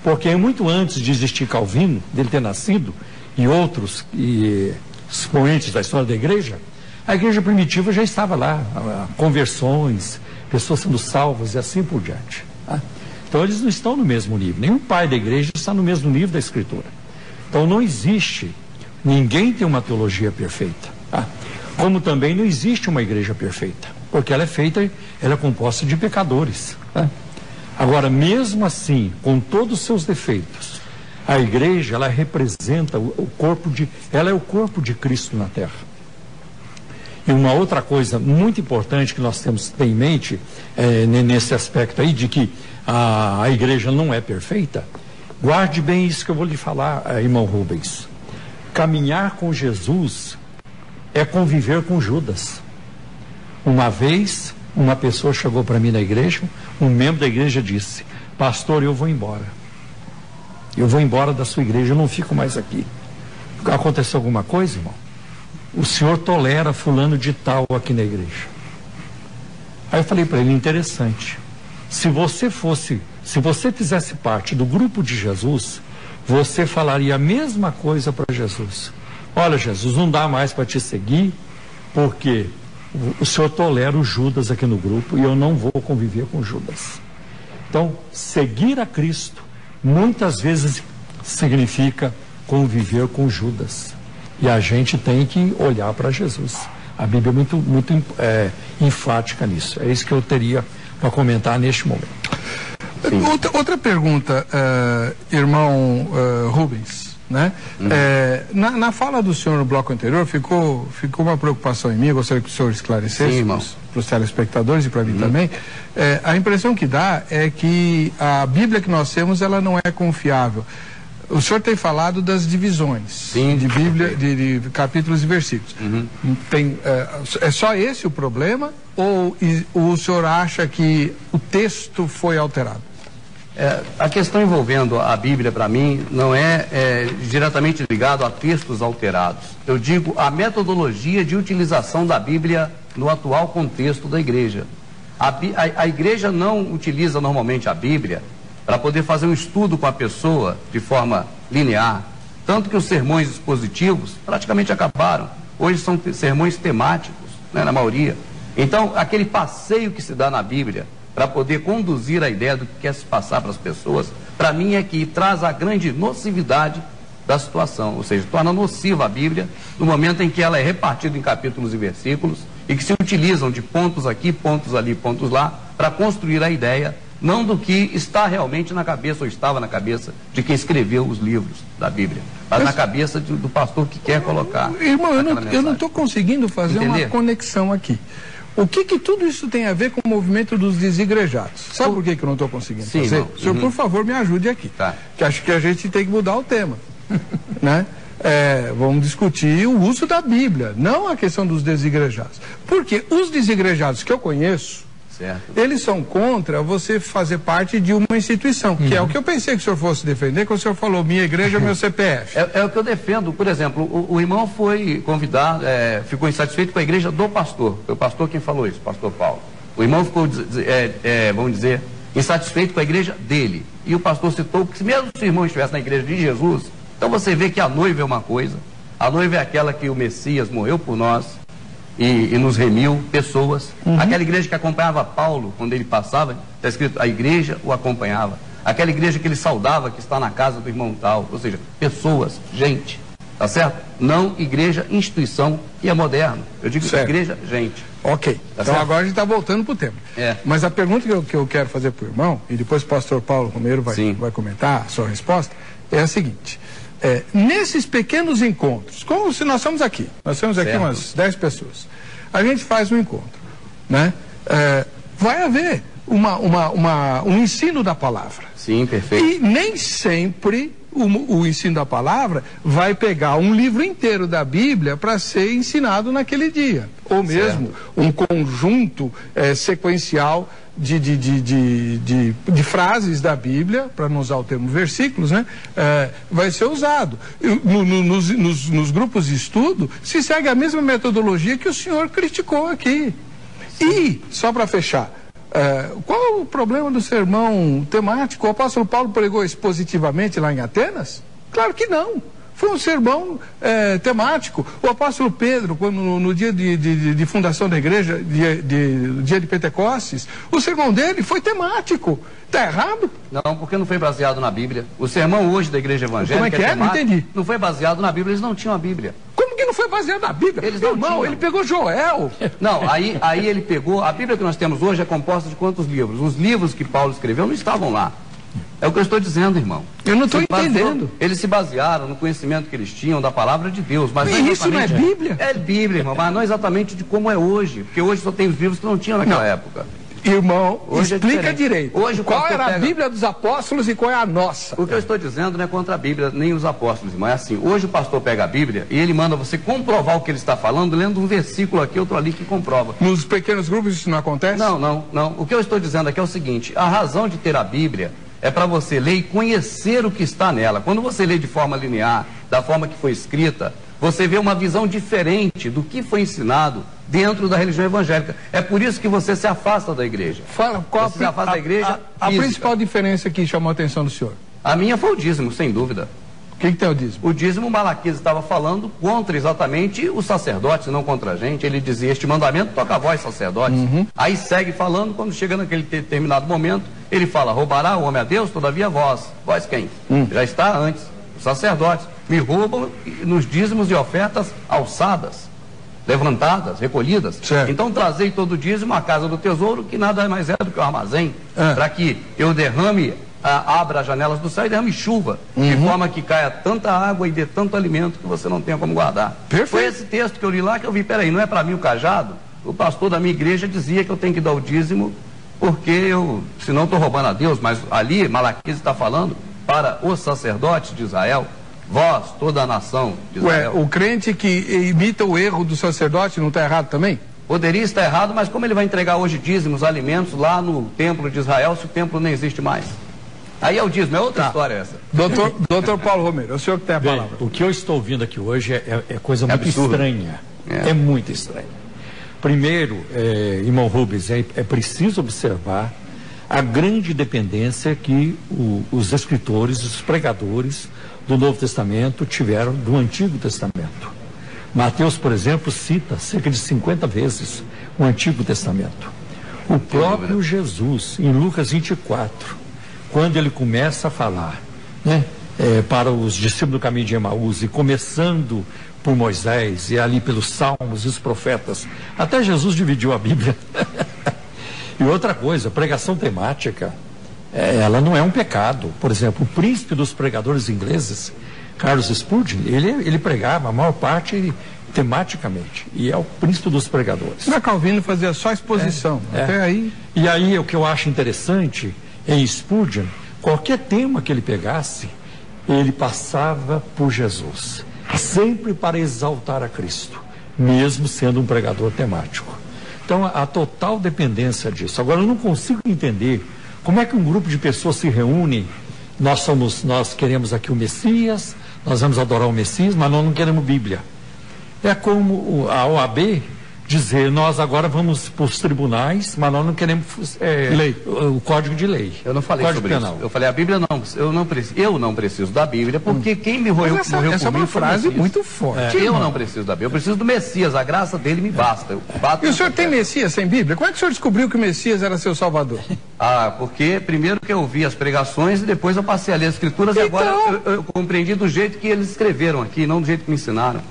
Porque muito antes de existir Calvino, dele ter nascido, e outros expoentes da história da igreja, a igreja primitiva já estava lá, conversões, pessoas sendo salvas e assim por diante. Então eles não estão no mesmo nível. Nenhum pai da igreja está no mesmo nível da Escritura. Então não existe, ninguém tem uma teologia perfeita. Como também não existe uma igreja perfeita, porque ela é composta de pecadores. Agora, mesmo assim, com todos os seus defeitos, a igreja, ela representa ela é o corpo de Cristo na terra. E uma outra coisa muito importante que nós temos que ter em mente, nesse aspecto aí, de que a igreja não é perfeita, guarde bem isso que eu vou lhe falar, irmão Rubens. Caminhar com Jesus é conviver com Judas. Uma vez, uma pessoa chegou para mim na igreja, um membro da igreja disse: pastor, eu vou embora. Eu vou embora da sua igreja, eu não fico mais aqui. Aconteceu alguma coisa, irmão? O senhor tolera fulano de tal aqui na igreja. Aí eu falei para ele: interessante. Se você fizesse parte do grupo de Jesus, você falaria a mesma coisa para Jesus. Olha, Jesus, não dá mais para te seguir, porque o senhor tolera o Judas aqui no grupo e eu não vou conviver com Judas. Então, seguir a Cristo muitas vezes significa conviver com Judas. E a gente tem que olhar para Jesus. A Bíblia é muito enfática nisso. É isso que eu teria para comentar neste momento. Outra pergunta, irmão Rubens, né? Na fala do senhor no bloco anterior ficou uma preocupação em mim, gostaria que o senhor esclarecesse para os telespectadores e para mim também. A impressão que dá é que a Bíblia que nós temos, ela não é confiável. O senhor tem falado das divisões de Bíblia, de capítulos e versículos. É só esse o problema ou o senhor acha que o texto foi alterado? A questão envolvendo a Bíblia, para mim, não é diretamente ligado a textos alterados. Eu digo a metodologia de utilização da Bíblia no atual contexto da igreja. A igreja não utiliza normalmente a Bíblia para poder fazer um estudo com a pessoa de forma linear. Tanto que os sermões expositivos praticamente acabaram. Hoje são sermões temáticos, né, na maioria. Então, aquele passeio que se dá na Bíblia para poder conduzir a ideia do que quer se passar para as pessoas, para mim é que traz a grande nocividade da situação, ou seja, torna nociva a Bíblia no momento em que ela é repartida em capítulos e versículos e que se utilizam de pontos aqui, pontos ali, pontos lá, para construir a ideia, não do que está realmente na cabeça ou estava na cabeça de quem escreveu os livros da Bíblia, mas na cabeça do pastor que quer colocar. Irmão, eu não estou conseguindo fazer uma conexão aqui. O que tudo isso tem a ver com o movimento dos desigrejados? Sabe por que eu não estou conseguindo fazer? Não. O senhor, por favor, me ajude aqui. Tá. Que acho que a gente tem que mudar o tema. Né? Vamos discutir o uso da Bíblia, não a questão dos desigrejados. Porque os desigrejados que eu conheço, eles são contra você fazer parte de uma instituição, que é o que eu pensei que o senhor fosse defender, quando o senhor falou minha igreja, meu CPF. É o que eu defendo. Por exemplo, o irmão foi convidado, ficou insatisfeito com a igreja do pastor. Foi o pastor quem falou isso, o pastor Paulo. O irmão ficou, vamos dizer, insatisfeito com a igreja dele. E o pastor citou que mesmo se o irmão estivesse na igreja de Jesus, então você vê que a noiva é uma coisa, a noiva é aquela que o Messias morreu por nós, e nos remiu pessoas. Aquela igreja que acompanhava Paulo quando ele passava, está escrito, a igreja o acompanhava. Aquela igreja que ele saudava, que está na casa do irmão tal, ou seja, pessoas, gente, tá certo? Não igreja, instituição, que é moderno. Eu digo igreja, gente. Ok, tá então certo? Agora a gente está voltando para o tema. Mas a pergunta que eu quero fazer para o irmão, e depois o pastor Paulo Romero vai comentar a sua resposta, é a seguinte. Nesses pequenos encontros, como se nós estamos aqui umas 10 pessoas, a gente faz um encontro, né? Vai haver um ensino da palavra. Sim, perfeito. E nem sempre o ensino da palavra vai pegar um livro inteiro da Bíblia para ser ensinado naquele dia, ou mesmo um conjunto sequencial de frases da Bíblia, para não usar o termo versículos, né? Vai ser usado. Nos grupos de estudo, se segue a mesma metodologia que o senhor criticou aqui. E, só para fechar, qual o problema do sermão temático? O apóstolo Paulo pregou expositivamente lá em Atenas? Claro que não. Foi um sermão temático. O apóstolo Pedro, quando no dia de fundação da igreja, dia de Pentecostes, o sermão dele foi temático. Está errado? Não, porque não foi baseado na Bíblia. O sermão hoje da igreja evangélica... Como é que é? Não entendi. Não foi baseado na Bíblia, eles não tinham a Bíblia. Como que não foi baseado na Bíblia? Eles não tinham. Ele pegou Joel. Não, aí ele pegou... A Bíblia que nós temos hoje é composta de quantos livros? Os livros que Paulo escreveu não estavam lá. É o que eu estou dizendo, irmão. Eu não estou entendendo. Eles se basearam no conhecimento que eles tinham da palavra de Deus. Mas isso não é Bíblia? É Bíblia, irmão, mas não exatamente de como é hoje. Porque hoje só tem os livros que não tinham naquela época. Irmão, hoje explica direito. Hoje, qual era a Bíblia dos apóstolos e qual é a nossa? O que eu estou dizendo não é contra a Bíblia, nem os apóstolos, irmão. É assim, hoje o pastor pega a Bíblia e ele manda você comprovar o que ele está falando, lendo um versículo aqui, outro ali que comprova. Nos pequenos grupos isso não acontece? Não. O que eu estou dizendo aqui é o seguinte, a razão de ter a Bíblia é para você ler e conhecer o que está nela. Quando você lê de forma linear, da forma que foi escrita, você vê uma visão diferente do que foi ensinado dentro da religião evangélica. É por isso que você se afasta da igreja. Qual você se afasta da igreja? A principal diferença que chamou a atenção do senhor? A minha foi o dízimo, sem dúvida. que tem o dízimo? O dízimo, Malaquias estava falando contra exatamente os sacerdotes, não contra a gente. Ele dizia, este mandamento toca a vós, sacerdotes. Aí segue falando, quando chega naquele determinado momento, ele fala, roubará o homem a Deus, todavia vós. Vós quem? Já está antes, os sacerdotes. Me roubam nos dízimos e ofertas alçadas, levantadas, recolhidas. Certo. Então trazei todo o dízimo à casa do tesouro, que nada mais é do que o armazém, para que eu derrame, abra as janelas do céu e derrame chuva, de forma que caia tanta água e dê tanto alimento que você não tenha como guardar. Perfeito. Foi esse texto que eu li lá que eu vi, peraí, não é para mim o cajado? O pastor da minha igreja dizia que eu tenho que dar o dízimo porque eu, senão estou roubando a Deus, mas ali Malaquias está falando para os sacerdotes de Israel, vós, toda a nação de Israel. O crente que imita o erro do sacerdote não está errado também? Poderia estar errado, mas como ele vai entregar hoje dízimos, alimentos lá no templo de Israel, se o templo nem existe mais? Aí é o dízimo, é outra história essa. Doutor Paulo Romero, é o senhor que tem a palavra. O que eu estou ouvindo aqui hoje é coisa muito absurdo. estranha. É muito estranho. Primeiro, irmão Rubens, é preciso observar a grande dependência que os escritores, os pregadores do Novo Testamento tiveram do Antigo Testamento. Mateus, por exemplo, cita cerca de 50 vezes o Antigo Testamento. O próprio Jesus, em Lucas 24, quando ele começa a falar, né, para os discípulos do caminho de Emaús, e começando por Moisés e ali pelos Salmos e os profetas, até Jesus dividiu a Bíblia. E outra coisa, pregação temática, ela não é um pecado. Por exemplo, o príncipe dos pregadores ingleses, Charles Spurgeon, ele pregava a maior parte tematicamente, e é o príncipe dos pregadores. Mas Calvino fazia só exposição, até aí. E aí o que eu acho interessante em Spurgeon, qualquer tema que ele pegasse, ele passava por Jesus, sempre para exaltar a Cristo, mesmo sendo um pregador temático. Então a total dependência disso. Agora eu não consigo entender como é que um grupo de pessoas se reúne. Nós queremos aqui o Messias, nós vamos adorar o Messias, mas nós não queremos Bíblia. É como a OAB dizer, nós agora vamos para os tribunais, mas nós não queremos lei. O Código de Lei. Eu não falei Código sobre Penal. isso. Eu falei, a Bíblia não, eu não preciso da Bíblia, porque quem me morreu Essa por é mim uma foi frase Messias. muito forte. Eu não preciso da Bíblia, eu preciso do Messias, a graça dele me basta. E o senhor tem Messias sem Bíblia? Como é que o senhor descobriu que o Messias era seu salvador? Porque primeiro que eu ouvi as pregações e depois eu passei a ler as escrituras, Então... e agora eu compreendi do jeito que eles escreveram aqui, não do jeito que me ensinaram.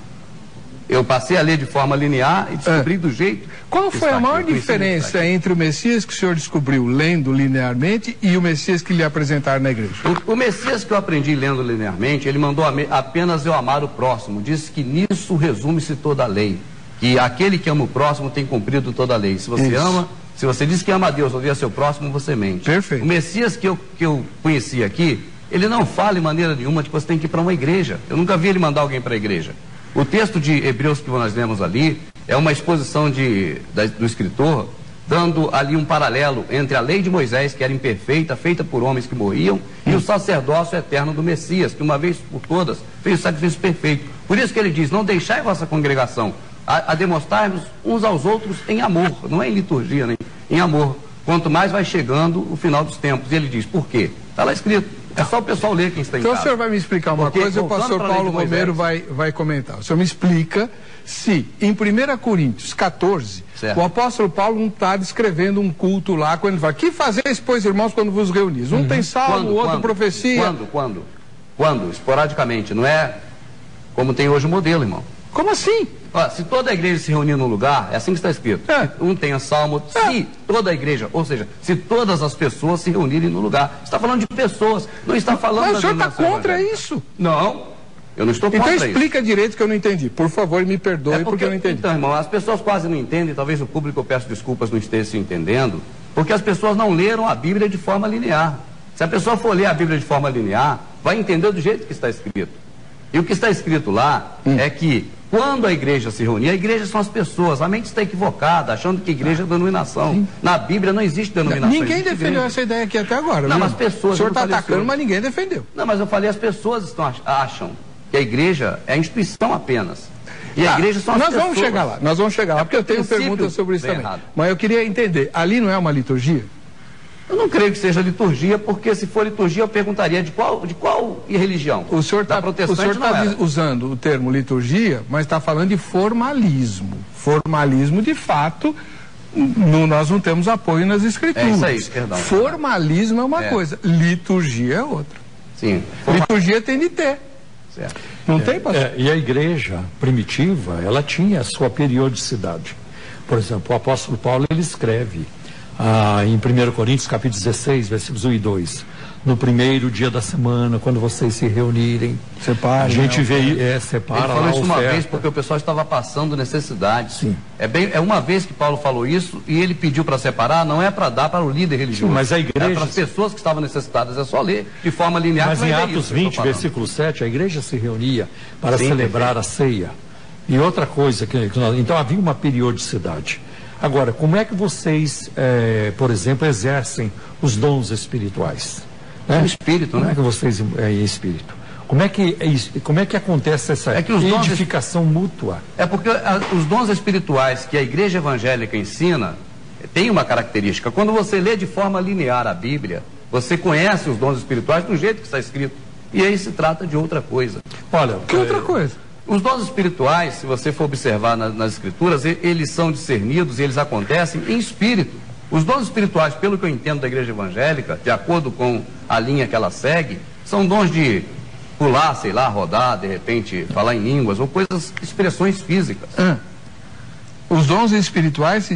Eu passei a ler de forma linear e descobri do jeito. Qual foi a maior diferença entre o Messias que o senhor descobriu lendo linearmente e o Messias que lhe apresentaram na igreja? O Messias que eu aprendi lendo linearmente, ele mandou apenas eu amar o próximo. Disse que nisso resume-se toda a lei. Que aquele que ama o próximo tem cumprido toda a lei. Se você ama, se você diz que ama a Deus, ouvir a seu próximo, você mente. Perfeito. O Messias que eu conheci aqui, ele não fala em maneira nenhuma de que você tem que ir para uma igreja. Eu nunca vi ele mandar alguém para a igreja. O texto de Hebreus que nós lemos ali é uma exposição do escritor, dando ali um paralelo entre a lei de Moisés, que era imperfeita, feita por homens que morriam, e o sacerdócio eterno do Messias, que uma vez por todas fez o sacrifício perfeito. Por isso que ele diz, não deixai a vossa congregação a demonstrar-nos uns aos outros em amor, não é em liturgia, nem em amor, quanto mais vai chegando o final dos tempos. E ele diz, por quê? Está lá escrito. É só o pessoal ler quem está em casa. Então o senhor vai me explicar uma coisa e o pastor Paulo Romero vai comentar. O senhor me explica se em 1 Coríntios 14, certo, o apóstolo Paulo não está descrevendo um culto lá, quando ele vai, que fazeis, pois, irmãos, quando vos reunis? Um tem salmo, o outro profecia. Quando? Esporadicamente, não é como tem hoje o modelo, irmão. Como assim? Se toda a igreja se reunir num lugar, é assim que está escrito. Um tenha salmo, se toda a igreja, ou seja, se todas as pessoas se reunirem no lugar. Está falando de pessoas, não está falando... Mas o senhor está contra isso? Não, eu não estou contra isso. Então explica direito que eu não entendi. Por favor, me perdoe porque eu não entendi. Então, irmão, as pessoas quase não entendem, talvez o público, eu peço desculpas, não esteja se entendendo, porque as pessoas não leram a Bíblia de forma linear. Se a pessoa for ler a Bíblia de forma linear, vai entender do jeito que está escrito. E o que está escrito lá é que quando a igreja se reunir, a igreja são as pessoas. A mente está equivocada, achando que igreja é denominação. Sim. Na Bíblia não existe denominação. Ninguém defendeu essa ideia aqui até agora. Não, mas as pessoas... O senhor está atacando, mas ninguém defendeu. Não, mas eu falei, as pessoas acham que a igreja é a instituição apenas. E a igreja são as pessoas. Nós vamos chegar lá, porque eu tenho perguntas sobre isso também. Mas eu queria entender, ali não é uma liturgia? Eu não creio que seja liturgia, porque se for liturgia eu perguntaria de qual religião? O senhor está usando o termo liturgia, mas está falando de formalismo. Formalismo, de fato, nós não temos apoio nas escrituras. É isso aí, perdão. Formalismo é uma coisa, liturgia é outra. Sim. Liturgia tem de ter. Certo. Não tem, pastor? E a igreja primitiva, ela tinha a sua periodicidade. Por exemplo, o apóstolo Paulo, ele escreve em 1 Coríntios, capítulo 16, versículos 1 e 2. No primeiro dia da semana, quando vocês se reunirem, separa. A gente separa. Ele falou isso uma vez porque o pessoal estava passando necessidade. Sim. É uma vez que Paulo falou isso e ele pediu para separar, não é para dar para o líder religioso. Sim, mas a igreja. É para as pessoas que estavam necessitadas, é só ler de forma linear. Mas em Atos 20, versículo 7, a igreja se reunia para celebrar a ceia. E outra coisa, então havia uma periodicidade. Agora, como é que vocês, por exemplo, exercem os dons espirituais? O espírito, como é que vocês espírito? Como é que acontece essa edificação mútua? É porque os dons espirituais que a igreja evangélica ensina tem uma característica. Quando você lê de forma linear a Bíblia, você conhece os dons espirituais do jeito que está escrito. E aí se trata de outra coisa. Olha, que outra coisa? Os dons espirituais, se você for observar nas escrituras, eles são discernidos e eles acontecem em espírito. Os dons espirituais, pelo que eu entendo da igreja evangélica, de acordo com a linha que ela segue, são dons de pular, sei lá, rodar, de repente falar em línguas, ou expressões físicas. Os dons espirituais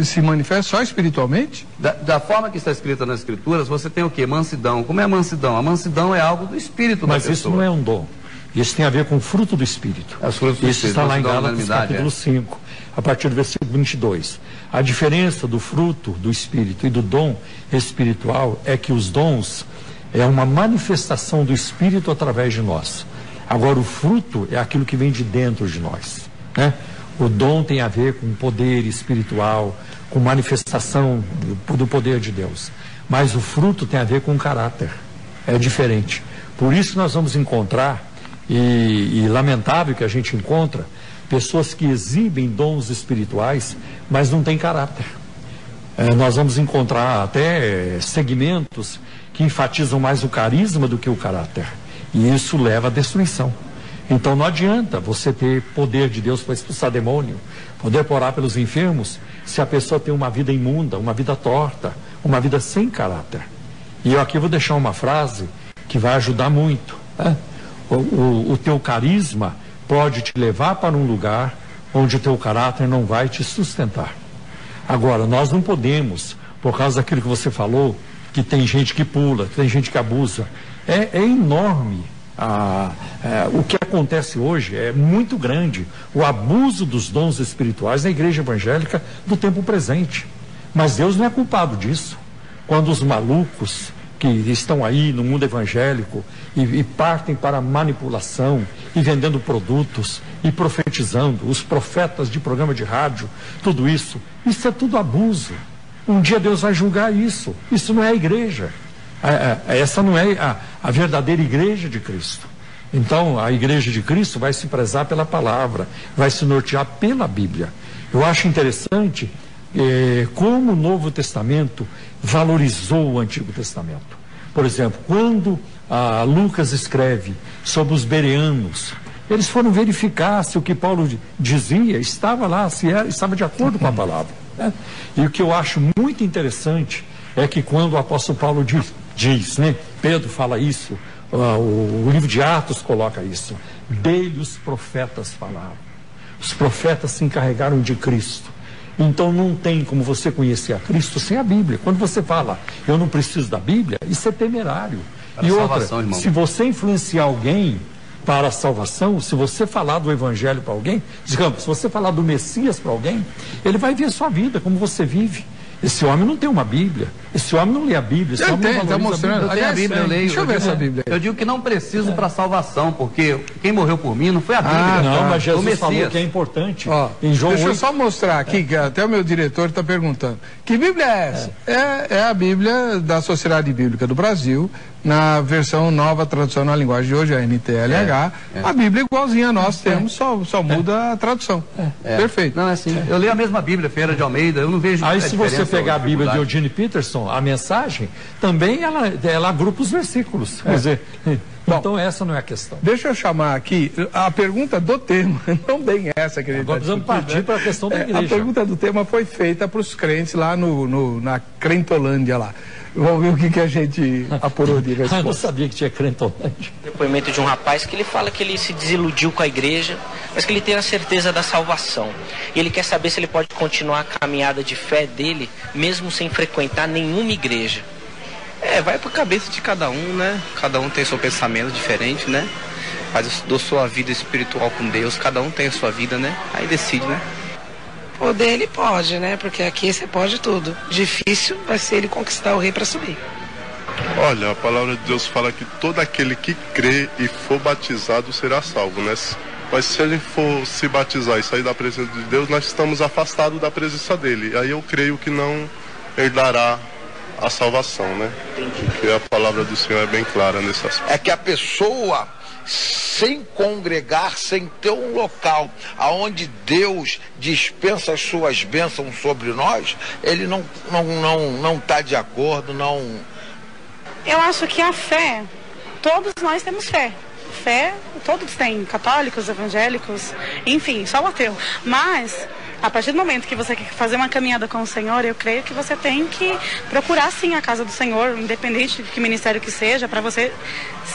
se manifestam só espiritualmente? Da forma que está escrita nas escrituras, você tem o quê? Mansidão. Como é a mansidão? A mansidão é algo do espírito da pessoa. Mas isso não é um dom. Isso tem a ver com o fruto do Espírito. Isso está lá em Gálatas capítulo 5, a partir do versículo 22. A diferença do fruto do Espírito e do dom espiritual é que os dons é uma manifestação do Espírito através de nós. Agora, o fruto é aquilo que vem de dentro de nós, né? O dom tem a ver com poder espiritual, com manifestação do poder de Deus. Mas o fruto tem a ver com caráter. É diferente. Por isso nós vamos encontrar, e lamentável que a gente encontra, pessoas que exibem dons espirituais, mas não têm caráter. Nós vamos encontrar até segmentos que enfatizam mais o carisma do que o caráter. E isso leva à destruição. Então não adianta você ter poder de Deus para expulsar demônio, poder orar pelos enfermos, se a pessoa tem uma vida imunda, uma vida torta, uma vida sem caráter. E eu aqui vou deixar uma frase que vai ajudar muito, né? O teu carisma pode te levar para um lugar onde o teu caráter não vai te sustentar. Agora, nós não podemos, por causa daquilo que você falou, que tem gente que pula, que tem gente que abusa. É enorme. O que acontece hoje é muito grande. O abuso dos dons espirituais na igreja evangélica do tempo presente. Mas Deus não é culpado disso. Quando os malucos que estão aí no mundo evangélico e partem para manipulação e vendendo produtos e profetizando, os profetas de programa de rádio, tudo isso é tudo abuso. Um dia Deus vai julgar isso. Isso não é a igreja. Essa não é a verdadeira igreja de Cristo. Então, a igreja de Cristo vai se prezar pela palavra, vai se nortear pela Bíblia. Eu acho interessante como o Novo Testamento valorizou o Antigo Testamento. Por exemplo, quando Lucas escreve sobre os bereanos, eles foram verificar se o que Paulo dizia estava lá, estava de acordo com a palavra, né? E o que eu acho muito interessante é que quando o apóstolo Paulo diz, né? Pedro fala isso, o livro de Atos coloca isso, dele os profetas falaram. Os profetas se encarregaram de Cristo. Então não tem como você conhecer a Cristo sem a Bíblia. Quando você fala, eu não preciso da Bíblia, isso é temerário. E outra, se você influenciar alguém para a salvação, se você falar do Evangelho para alguém, digamos, se você falar do Messias para alguém, ele vai ver a sua vida, como você vive. Esse homem não tem uma Bíblia. Esse homem não lê a Bíblia. Esse homem não está mostrando. Eu tenho a Bíblia, eu leio. Deixa eu ver essa Bíblia. Eu digo que não preciso para salvação, porque quem morreu por mim não foi a Bíblia. Não, mas Jesus falou que é importante. Em João 8... Deixa eu só mostrar aqui, que até o meu diretor está perguntando. Que Bíblia é essa? É a Bíblia da Sociedade Bíblica do Brasil, na versão nova tradução na linguagem de hoje, a NTLH, a Bíblia igualzinha a nós temos, só muda a tradução. Perfeito. Não, é assim. Eu leio a mesma Bíblia, Feira de Almeida, eu não vejo. Aí se você pegar a Bíblia de Eugene Peterson, a mensagem, também ela agrupa os versículos. Quer dizer, então essa não é a questão. Deixa eu chamar aqui a pergunta do tema, não bem essa que ele Agora precisamos partir para a questão da igreja. A pergunta do tema foi feita para os crentes lá na Crentolândia lá. Vamos ver o que a gente apurou de resposta. Eu não sabia que tinha Crentolândia. Depoimento de um rapaz que ele fala que ele se desiludiu com a igreja, mas que ele tem a certeza da salvação. E ele quer saber se ele pode continuar a caminhada de fé dele, mesmo sem frequentar nenhuma igreja. Vai pra cabeça de cada um, né? Cada um tem seu pensamento diferente, né? Faz da sua vida espiritual com Deus, cada um tem a sua vida, né? Aí decide, né? Poder ele pode, né? Porque aqui você pode tudo. Difícil vai ser ele conquistar o rei para subir. Olha, a palavra de Deus fala que todo aquele que crê e for batizado será salvo, né? Mas se a gente for se batizar e sair da presença de Deus, nós estamos afastados da presença dele. Aí eu creio que não herdará a salvação, né? Porque a palavra do Senhor é bem clara nesse aspecto. É que a pessoa, sem congregar, sem ter um local aonde Deus dispensa as suas bênçãos sobre nós, ele não está de acordo, não... Eu acho que a fé, todos nós temos fé. Fé, todos têm, católicos, evangélicos, enfim, só o ateu. Mas, a partir do momento que você quer fazer uma caminhada com o Senhor, eu creio que você tem que procurar sim a casa do Senhor, independente de que ministério que seja, para você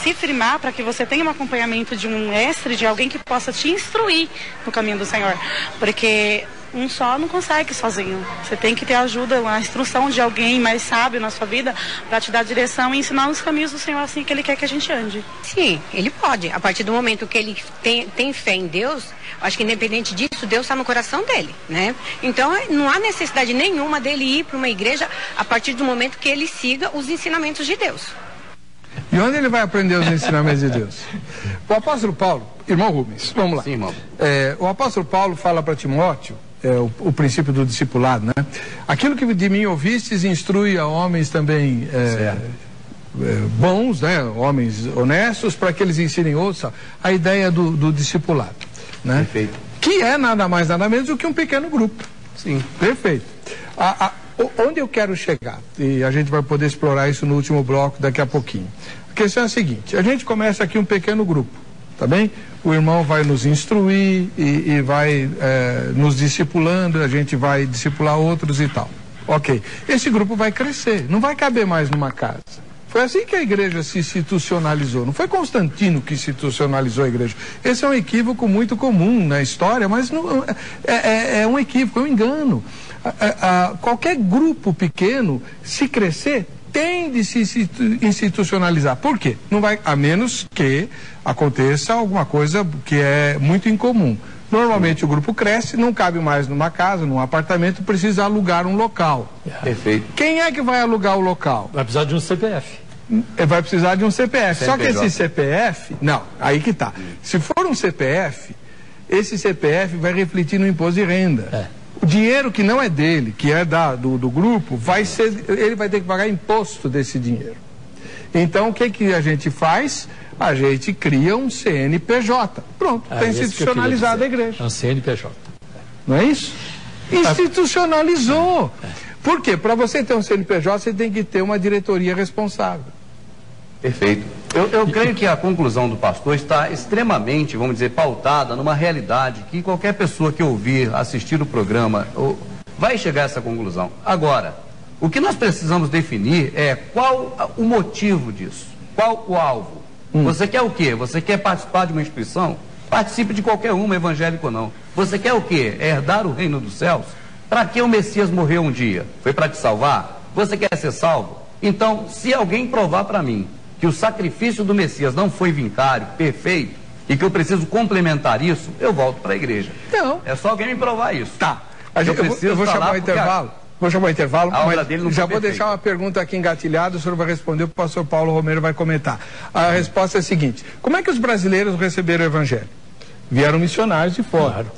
se firmar, para que você tenha um acompanhamento de um mestre, de alguém que possa te instruir no caminho do Senhor. Porque um só não consegue sozinho. Você tem que ter ajuda, a instrução de alguém mais sábio na sua vida para te dar direção e ensinar os caminhos do Senhor assim que Ele quer que a gente ande. Sim, ele pode. A partir do momento que ele tem fé em Deus, acho que independente disso, Deus está no coração dele, né? Então não há necessidade nenhuma dele ir para uma igreja a partir do momento que ele siga os ensinamentos de Deus. E onde ele vai aprender os ensinamentos de Deus? O apóstolo Paulo, irmão Rubens, vamos lá. Sim, irmão. O apóstolo Paulo fala para Timóteo, o princípio do discipulado, né? Aquilo que de mim ouvistes, instrui a homens também bons, né? Homens honestos, para que eles ensinem outros. A ideia do discipulado, né? Perfeito. Que é nada mais, nada menos do que um pequeno grupo. Sim. Perfeito. Onde eu quero chegar, e a gente vai poder explorar isso no último bloco daqui a pouquinho. A questão é a seguinte: a gente começa aqui um pequeno grupo, tá bem? O irmão vai nos instruir e vai nos discipulando, a gente vai discipular outros e tal. Ok. Esse grupo vai crescer, não vai caber mais numa casa. Foi assim que a igreja se institucionalizou. Não foi Constantino que institucionalizou a igreja. Esse é um equívoco muito comum na história, mas não, é um equívoco, é um engano. Qualquer grupo pequeno, se crescer, tem de se institucionalizar. Por quê? Não vai, a menos que aconteça alguma coisa que é muito incomum. Normalmente o grupo cresce, não cabe mais numa casa, num apartamento, precisa alugar um local. Perfeito. Quem é que vai alugar o local? Vai precisar de um CPF. Vai precisar de um CPF. Só que esse CNPJ. CPF, não, aí que tá. Se for um CPF, esse CPF vai refletir no imposto de renda. O dinheiro que não é dele, que é do grupo, ele vai ter que pagar imposto desse dinheiro. Então, o que a gente faz? A gente cria um CNPJ. Pronto, está institucionalizada a igreja. É um CNPJ. Não é isso? Institucionalizou. Por quê? Para você ter um CNPJ, você tem que ter uma diretoria responsável. Perfeito. Eu creio que a conclusão do pastor está extremamente, vamos dizer, pautada numa realidade que qualquer pessoa que ouvir, assistir o programa, vai chegar a essa conclusão. Agora, o que nós precisamos definir é qual o motivo disso, qual o alvo. Você quer o quê? Você quer participar de uma instituição? Participe de qualquer uma, evangélico ou não. Você quer o quê? Herdar o reino dos céus? Para que o Messias morreu um dia? Foi para te salvar? Você quer ser salvo? Então, se alguém provar para mim que o sacrifício do Messias não foi vincário, perfeito, e que eu preciso complementar isso, eu volto para a igreja. Não. É só alguém me provar isso. Tá. Eu vou chamar o intervalo. Vou chamar o intervalo, mas já vou deixar uma pergunta aqui engatilhada, o senhor vai responder, o pastor Paulo Romero vai comentar. A resposta é a seguinte: como é que os brasileiros receberam o evangelho? Vieram missionários de fora. Claro.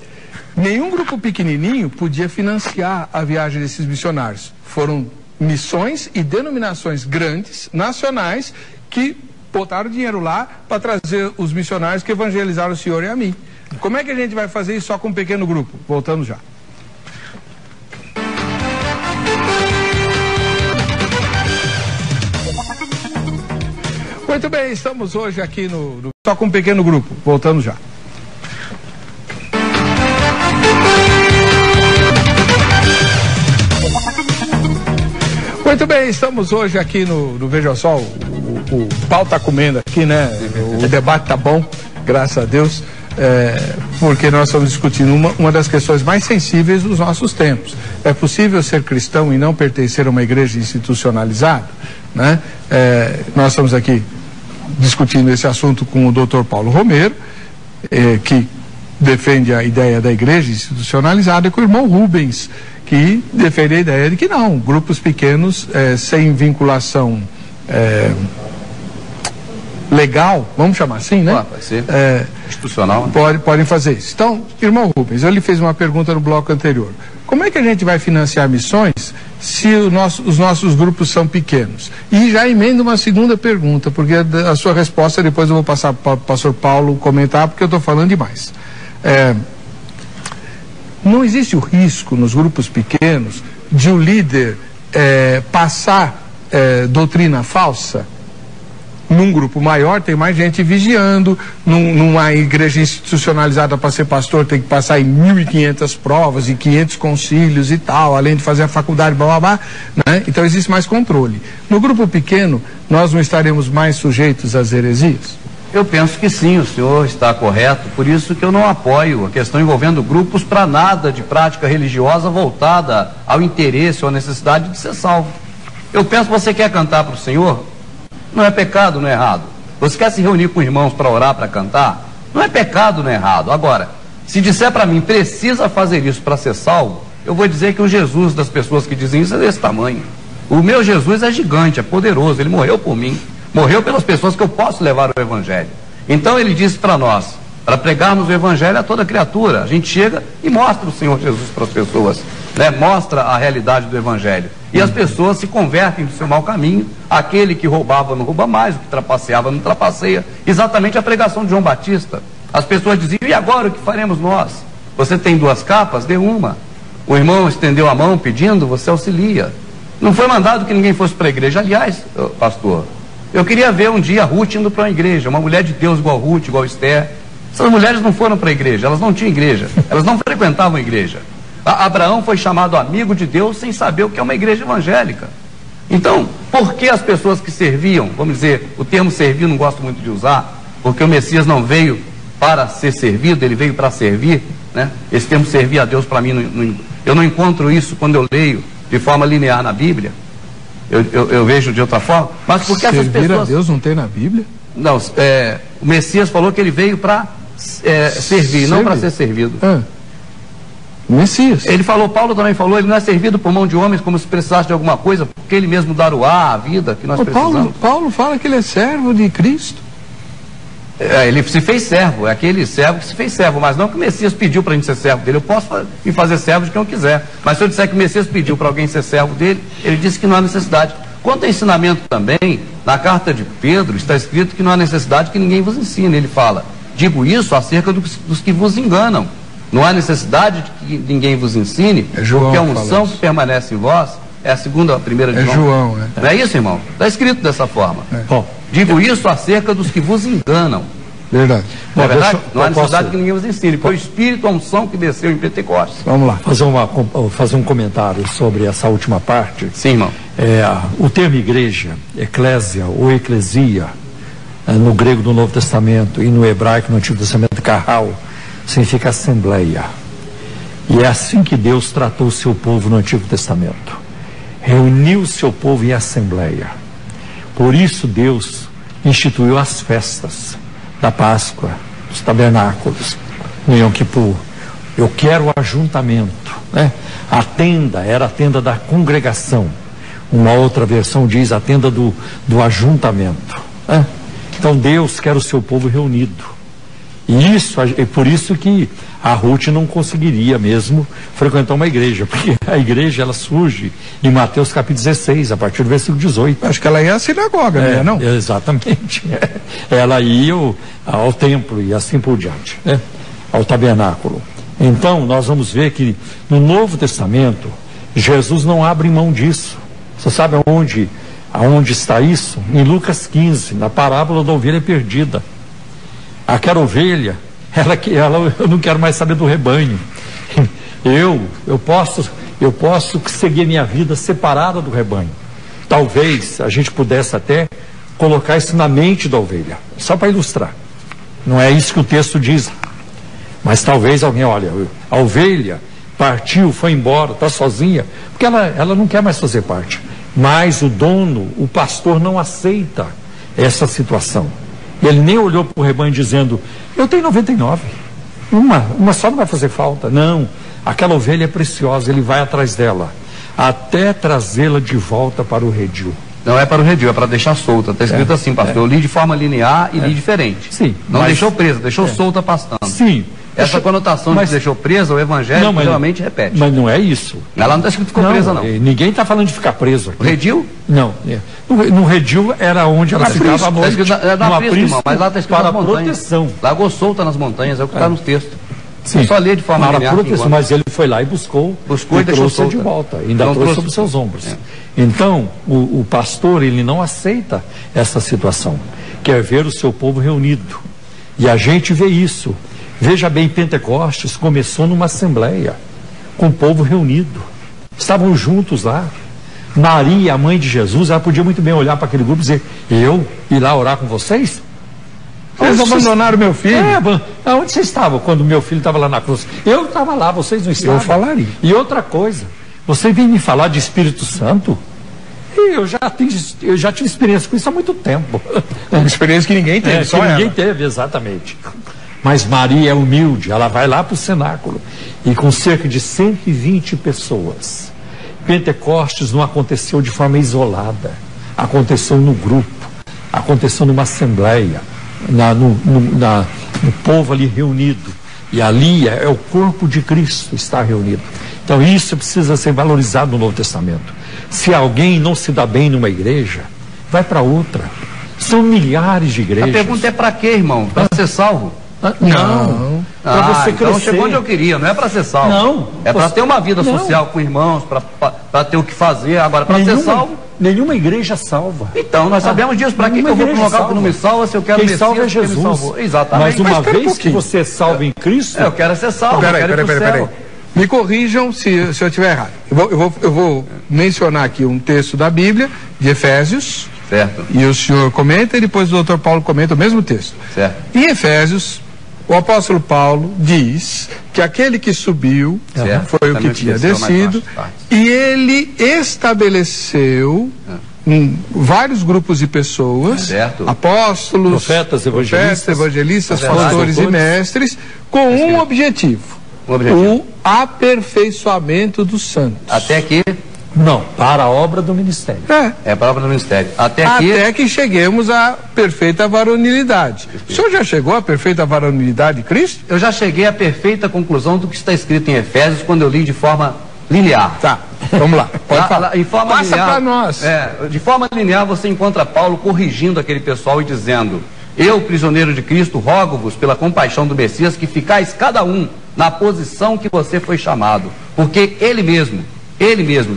Nenhum grupo pequenininho podia financiar a viagem desses missionários. Foram missões e denominações grandes, nacionais, que botaram dinheiro lá para trazer os missionários que evangelizaram o senhor e a mim. Como é que a gente vai fazer isso só com um pequeno grupo? Voltamos já. Muito bem, estamos hoje aqui só com um pequeno grupo. Voltamos já. Muito bem, estamos hoje aqui no Veja Só, o pau tá comendo aqui, né? O debate tá bom, graças a Deus, porque nós estamos discutindo uma das questões mais sensíveis dos nossos tempos. É possível ser cristão e não pertencer a uma igreja institucionalizada? Né? Nós estamos aqui discutindo esse assunto com o Dr. Paulo Romero, que defende a ideia da igreja institucionalizada, e com o irmão Rubens, que defende a ideia de que não, grupos pequenos sem vinculação legal, vamos chamar assim, né? Pode ser. Institucional. Podem fazer isso. Então, irmão Rubens, eu lhe fiz uma pergunta no bloco anterior. Como é que a gente vai financiar missões se os nossos grupos são pequenos? E já emendo uma segunda pergunta, porque a sua resposta depois eu vou passar para o pastor Paulo comentar, porque eu estou falando demais. Não existe o risco nos grupos pequenos de o líder passar doutrina falsa? Num grupo maior tem mais gente vigiando, numa igreja institucionalizada para ser pastor tem que passar em 1.500 provas e 500 concílios e tal, além de fazer a faculdade, blá blá blá, né? Então existe mais controle. No grupo pequeno, nós não estaremos mais sujeitos às heresias? Eu penso que sim, o senhor está correto, por isso que eu não apoio a questão envolvendo grupos para nada de prática religiosa voltada ao interesse ou à necessidade de ser salvo. Eu penso que você quer cantar para o Senhor, não é pecado, não é errado. Você quer se reunir com irmãos para orar, para cantar, não é pecado, não é errado. Agora, se disser para mim, precisa fazer isso para ser salvo, eu vou dizer que o Jesus das pessoas que dizem isso é desse tamanho. O meu Jesus é gigante, é poderoso, ele morreu por mim. Morreu pelas pessoas que eu posso levar o Evangelho. Então ele disse para nós, para pregarmos o Evangelho a toda criatura. A gente chega e mostra o Senhor Jesus para as pessoas, né? Mostra a realidade do Evangelho. E as pessoas se convertem do seu mau caminho. Aquele que roubava não rouba mais, o que trapaceava não trapaceia. Exatamente a pregação de João Batista. As pessoas diziam, e agora o que faremos nós? Você tem 2 capas? Dê uma. O irmão estendeu a mão pedindo, você auxilia. Não foi mandado que ninguém fosse para a igreja. Aliás, pastor, eu queria ver um dia Ruth indo para uma igreja, uma mulher de Deus igual Ruth, igual Esther. Essas mulheres não foram para a igreja, elas não tinham igreja, elas não frequentavam a igreja. Abraão foi chamado amigo de Deus sem saber o que é uma igreja evangélica. Então, por que as pessoas que serviam, vamos dizer, o termo servir não gosto muito de usar, porque o Messias não veio para ser servido, ele veio para servir, né? Esse termo servir a Deus para mim, eu não encontro isso quando eu leio de forma linear na Bíblia. Eu vejo de outra forma, mas porque essas pessoas... Servir a Deus não tem na Bíblia? Não, o Messias falou que ele veio para servir, não para ser servido. Messias. Ele falou, Paulo também falou, ele não é servido por mão de homens como se precisasse de alguma coisa, porque ele mesmo dar o ar, a vida que nós precisamos. Paulo fala que ele é servo de Cristo. Ele se fez servo, é aquele servo que se fez servo, mas não que o Messias pediu para a gente ser servo dele. Eu posso me fazer servo de quem eu quiser, mas se eu disser que o Messias pediu para alguém ser servo dele, ele disse que não há necessidade. Quanto ao ensinamento também, na carta de Pedro está escrito que não há necessidade que ninguém vos ensine. Ele fala, digo isso acerca dos que vos enganam. Não há necessidade de que ninguém vos ensine, porque a unção que permanece em vós é a segunda, a primeira de João. João, Não é isso, irmão? Está escrito dessa forma. Digo isso acerca dos que vos enganam. Verdade. Não é verdade? Não há necessidade que ninguém vos ensine. Foi o Espírito, a unção que desceu em Pentecostes. Vamos lá. Fazer um comentário sobre essa última parte. Sim, irmão. O termo igreja, eclésia ou eclesia, no grego do Novo Testamento e no hebraico no Antigo Testamento, kahal, significa assembleia. E é assim que Deus tratou o seu povo no Antigo Testamento. Reuniu o seu povo em assembleia. Por isso Deus instituiu as festas da Páscoa, dos tabernáculos, no Yom Kippur. Eu quero o ajuntamento, né? A tenda era a tenda da congregação. Uma outra versão diz a tenda do ajuntamento, né? Então Deus quer o seu povo reunido. E por isso que a Ruth não conseguiria mesmo frequentar uma igreja, porque a igreja ela surge em Mateus capítulo 16, a partir do versículo 18. Acho que ela ia à sinagoga, não? Exatamente. Ela ia ao templo e assim por diante, né? Ao tabernáculo. Então, nós vamos ver que no Novo Testamento, Jesus não abre mão disso. Você sabe aonde está isso? Em Lucas 15, na parábola da ovelha perdida. Aquela ovelha, eu não quero mais saber do rebanho. Eu posso seguir minha vida separada do rebanho. Talvez a gente pudesse até colocar isso na mente da ovelha, só para ilustrar. Não é isso que o texto diz. Mas talvez alguém, olha, a ovelha partiu, foi embora, está sozinha, porque ela não quer mais fazer parte. Mas o dono, o pastor, não aceita essa situação. Ele nem olhou para o rebanho dizendo, eu tenho 99, uma só não vai fazer falta. Não, aquela ovelha é preciosa, ele vai atrás dela, até trazê-la de volta para o redil. Não é para o redil, é para deixar solta. Está escrito assim, pastor, eu li de forma linear e li diferente. Sim. Não deixou presa, deixou solta pastando. Sim. Essa conotação de deixou presa, o evangelho realmente repete. Mas não é isso. Ela não está escrito que ficou presa, não. Ninguém está falando de ficar preso aqui. O redil? Não. No redil era onde ela ficava à noite. Tá escrito, irmão, mas lá está escrito para nas montanhas. Proteção. Largou solta nas montanhas, é o que está no texto. Sim. Só ler de forma linear. Proteção, mas ele foi lá e buscou e trouxe de volta. Ainda trouxe sobre seus ombros. Então, o pastor, ele não aceita essa situação. Quer ver o seu povo reunido. E a gente vê isso. Veja bem, Pentecostes começou numa assembleia, com o povo reunido. Estavam juntos lá. Maria, a mãe de Jesus, ela podia muito bem olhar para aquele grupo e dizer, eu ir lá orar com vocês? Vocês abandonaram meu filho? Onde vocês estavam quando meu filho estava lá na cruz? Eu estava lá, vocês não estavam. Eu falaria. E outra coisa, você vem me falar de Espírito Santo? E eu já tinha experiência com isso há muito tempo. Uma experiência que ninguém teve, só ela. Ninguém teve, exatamente. Mas Maria é humilde, ela vai lá para o cenáculo e com cerca de 120 pessoas. Pentecostes não aconteceu de forma isolada, aconteceu no grupo, aconteceu numa assembleia, no povo ali reunido. E ali é o corpo de Cristo está reunido. Então isso precisa ser valorizado no Novo Testamento. Se alguém não se dá bem numa igreja, vai para outra. São milhares de igrejas. A pergunta é para quê, irmão? Para ser salvo? Não. Para você crescer. Então chegou onde eu queria, não é para ser salvo. Não. É para ter uma vida social com irmãos, para ter o que fazer. Agora, para ser salvo. Nenhuma igreja salva. Então, nós sabemos disso. Para que eu vou para um local que não me salva se eu quero Quem salva é Jesus. Exatamente. Mas uma vez que você é salvo em Cristo. Eu quero ser salvo. Peraí. Me corrijam se eu estiver errado. Eu vou mencionar aqui um texto da Bíblia, de Efésios. Certo. E o senhor comenta e depois o doutor Paulo comenta o mesmo texto. Certo. Em Efésios, o apóstolo Paulo diz que aquele que subiu foi o que tinha descido e ele estabeleceu vários grupos de pessoas, apóstolos, profetas, evangelistas, pastores e mestres, com um objetivo. O aperfeiçoamento dos santos. Até que? Não, para a obra do ministério. É para a obra do ministério. Até que cheguemos à perfeita varonilidade. O senhor já chegou à perfeita varonilidade de Cristo? Eu já cheguei à perfeita conclusão do que está escrito em Efésios quando eu li de forma linear. Tá, vamos lá. Pode falar. Passa para nós. De forma linear você encontra Paulo corrigindo aquele pessoal e dizendo: eu, prisioneiro de Cristo, rogo-vos pela compaixão do Messias que ficais cada um na posição que você foi chamado, porque ele mesmo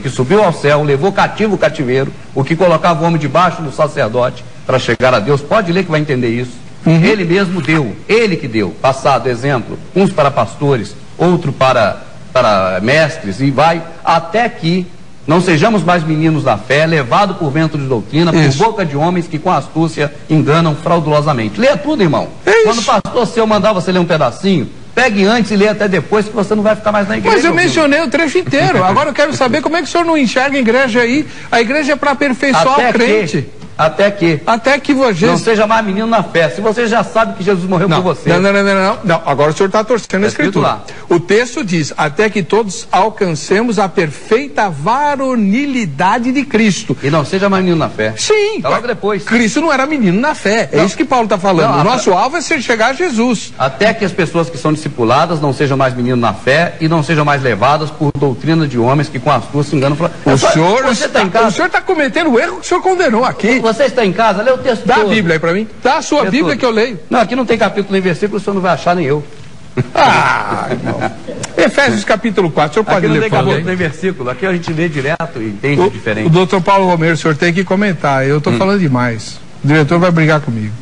que subiu ao céu, levou cativo o cativeiro, o que colocava o homem debaixo do sacerdote para chegar a Deus. Pode ler que vai entender isso. Ele mesmo deu, ele que deu, passado exemplo, uns para pastores, outro para mestres, e vai até que não sejamos mais meninos da fé, levado por vento de doutrina, por boca de homens que com astúcia enganam fraudulosamente. Leia tudo, irmão. Quando o pastor seu mandar você ler um pedacinho, pegue antes e lê até depois, que você não vai ficar mais na igreja. Mas eu mencionei o trecho inteiro. Agora eu quero saber como é que o senhor não enxerga a igreja aí. A igreja é para aperfeiçoar o crente. Até que você não seja mais menino na fé. Se você já sabe que Jesus morreu por você. Não. Agora o senhor está torcendo a escritura. Lá. O texto diz, até que todos alcancemos a perfeita varonilidade de Cristo. E não seja mais menino na fé. Sim. Tá logo depois. Cristo não era menino na fé. É isso que Paulo está falando. O nosso alvo é chegar a Jesus. Até que as pessoas que são discipuladas não sejam mais meninos na fé e não sejam mais levadas por doutrina de homens que com astúcia se enganam. Você está em casa? O senhor está cometendo o erro que o senhor condenou aqui. Você está em casa? Lê o texto Dá todo. a Bíblia aí para mim. Dá a sua Bíblia que eu leio. Não, aqui não tem capítulo nem versículo, o senhor não vai achar nem eu. Irmão. Efésios capítulo 4, o senhor pode ler, por favor? Aqui não tem capítulo nem versículo, aqui a gente lê direto e entende diferente. O doutor Paulo Romero, o senhor tem que comentar, eu estou falando demais. O diretor vai brigar comigo.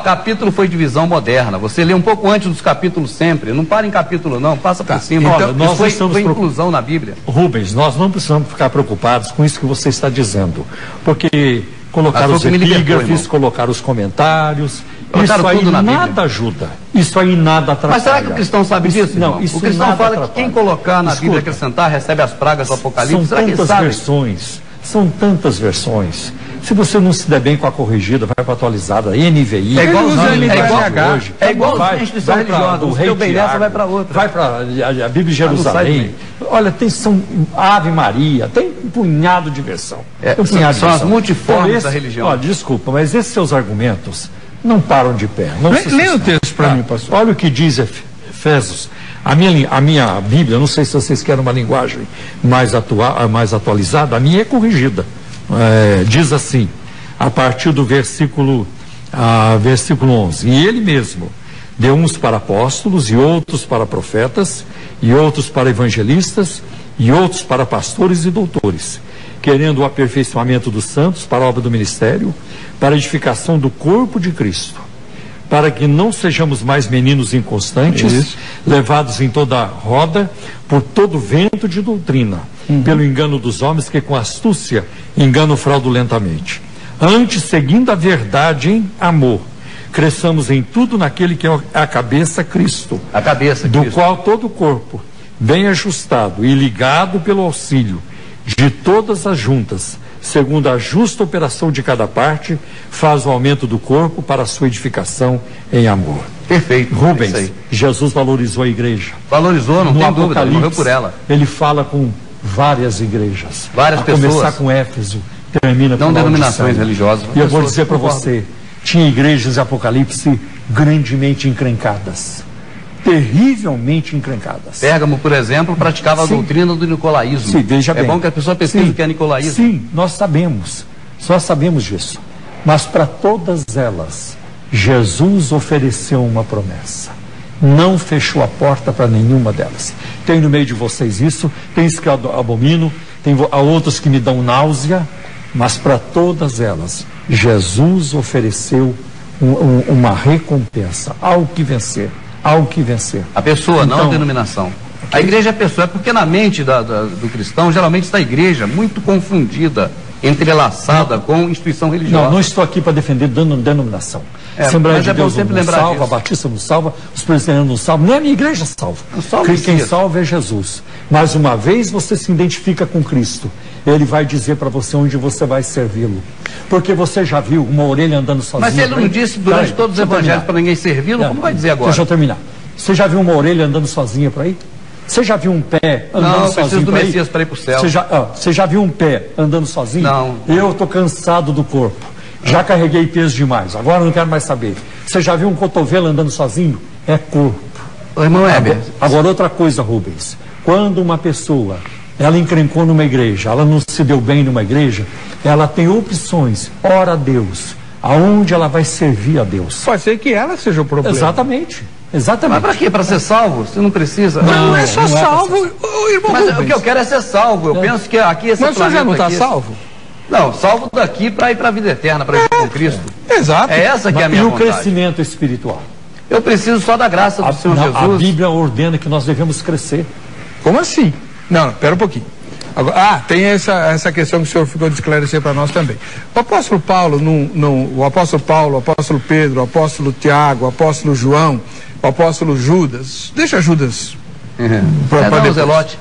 Capítulo foi divisão moderna. Você lê um pouco antes dos capítulos sempre. Não para em capítulo não, passa por cima. Então, nós foi inclusão na Bíblia. Rubens, nós não precisamos ficar preocupados com isso que você está dizendo. Porque colocar os epígrafes, colocar os comentários, isso aí nada ajuda. Isso aí nada atrapalha. Mas será que o cristão sabe disso? Não, isso o cristão fala atrapalha. Que quem colocar na Bíblia acrescentar recebe as pragas do Apocalipse. São tantas versões. São tantas versões. Se você não se der bem com a corrigida, vai para a atualizada, NVI. É igual a instituição religiosa. O rei bem nessa vai para outra. Vai para a Bíblia de Jerusalém. Olha, são Ave Maria, tem um punhado de versão. São as multiformes da religião. Olha, desculpa, mas esses seus argumentos não param de pé. Lê o texto para mim, pastor. Olha o que diz Efésios. A minha Bíblia, não sei se vocês querem uma linguagem mais atualizada, a minha é corrigida. Diz assim, a partir do versículo 11: e ele mesmo deu uns para apóstolos, e outros para profetas, e outros para evangelistas, e outros para pastores e doutores, querendo o aperfeiçoamento dos santos para a obra do ministério, para a edificação do corpo de Cristo, para que não sejamos mais meninos inconstantes, levados em toda roda por todo vento de doutrina, pelo engano dos homens que com astúcia enganam fraudulentamente. Antes, seguindo a verdade em amor, cresçamos em tudo naquele que é a cabeça, Cristo. A cabeça, do qual todo o corpo, bem ajustado e ligado pelo auxílio de todas as juntas, segundo a justa operação de cada parte, faz o aumento do corpo para a sua edificação em amor. Perfeito. Rubens, Jesus valorizou a igreja. Valorizou, não tem dúvida, ele morreu por ela. Ele fala com várias igrejas. Várias pessoas. Começar com Éfeso, termina com não denominações religiosas. E eu vou dizer para você, tinha igrejas de Apocalipse grandemente encrencadas. Terrivelmente encrencadas. Pérgamo, por exemplo, praticava a doutrina do nicolaísmo. Sim, veja bem. É bom que a pessoa pesquise o que é nicolaísmo. Sim, nós sabemos disso. Mas para todas elas, Jesus ofereceu uma promessa. Não fechou a porta para nenhuma delas. Tem no meio de vocês isso, tem isso que eu abomino, tem outros que me dão náusea, mas para todas elas, Jesus ofereceu uma recompensa, algo que vencer. A pessoa, então, não a denominação. A igreja é a pessoa, é porque na mente do cristão, geralmente está a igreja muito confundida, entrelaçada com instituição religiosa. Não estou aqui para defender denominação. Assembleia de Deus não salva, a Batista não salva, os presbiterianos não salvam, nem a minha igreja salva. Quem salva é Jesus. Mais uma vez você se identifica com Cristo, Ele vai dizer para você onde você vai servi-lo. Porque você já viu uma orelha andando sozinha. Mas se ele não disse durante todos os evangelhos para ninguém servi-lo, como vai dizer agora? Deixa eu terminar. Você já viu uma orelha andando sozinha por aí? Você já viu um pé andando sozinho? Não, preciso do Messias para ir para o céu. Você já viu um pé andando sozinho? Não. Eu estou cansado do corpo. Já carreguei peso demais. Agora não quero mais saber. Você já viu um cotovelo andando sozinho? É corpo. O irmão Heber. Agora outra coisa, Rubens. Quando uma pessoa, ela encrencou numa igreja, ela não se deu bem numa igreja, ela tem opções. Ora a Deus. Aonde ela vai servir a Deus? Pode ser que ela seja o problema. Exatamente. Mas para quê? Para ser salvo? Você não precisa. Não é só salvo, irmão. Mas o que eu quero é ser salvo. Eu penso que aqui esse planeta. Mas você já não está salvo? Não, salvo daqui para ir para a vida eterna, para ir com Cristo. Exato. É essa que é a minha vontade. E o crescimento espiritual? Eu preciso só da graça do Senhor Jesus. A Bíblia ordena que nós devemos crescer. Como assim? Não, espera um pouquinho. Agora, tem essa questão que o senhor ficou de esclarecer para nós também. O apóstolo Paulo, o apóstolo Paulo, o apóstolo Pedro, o apóstolo Tiago, o apóstolo João, o apóstolo Judas, deixa Judas para Zelote.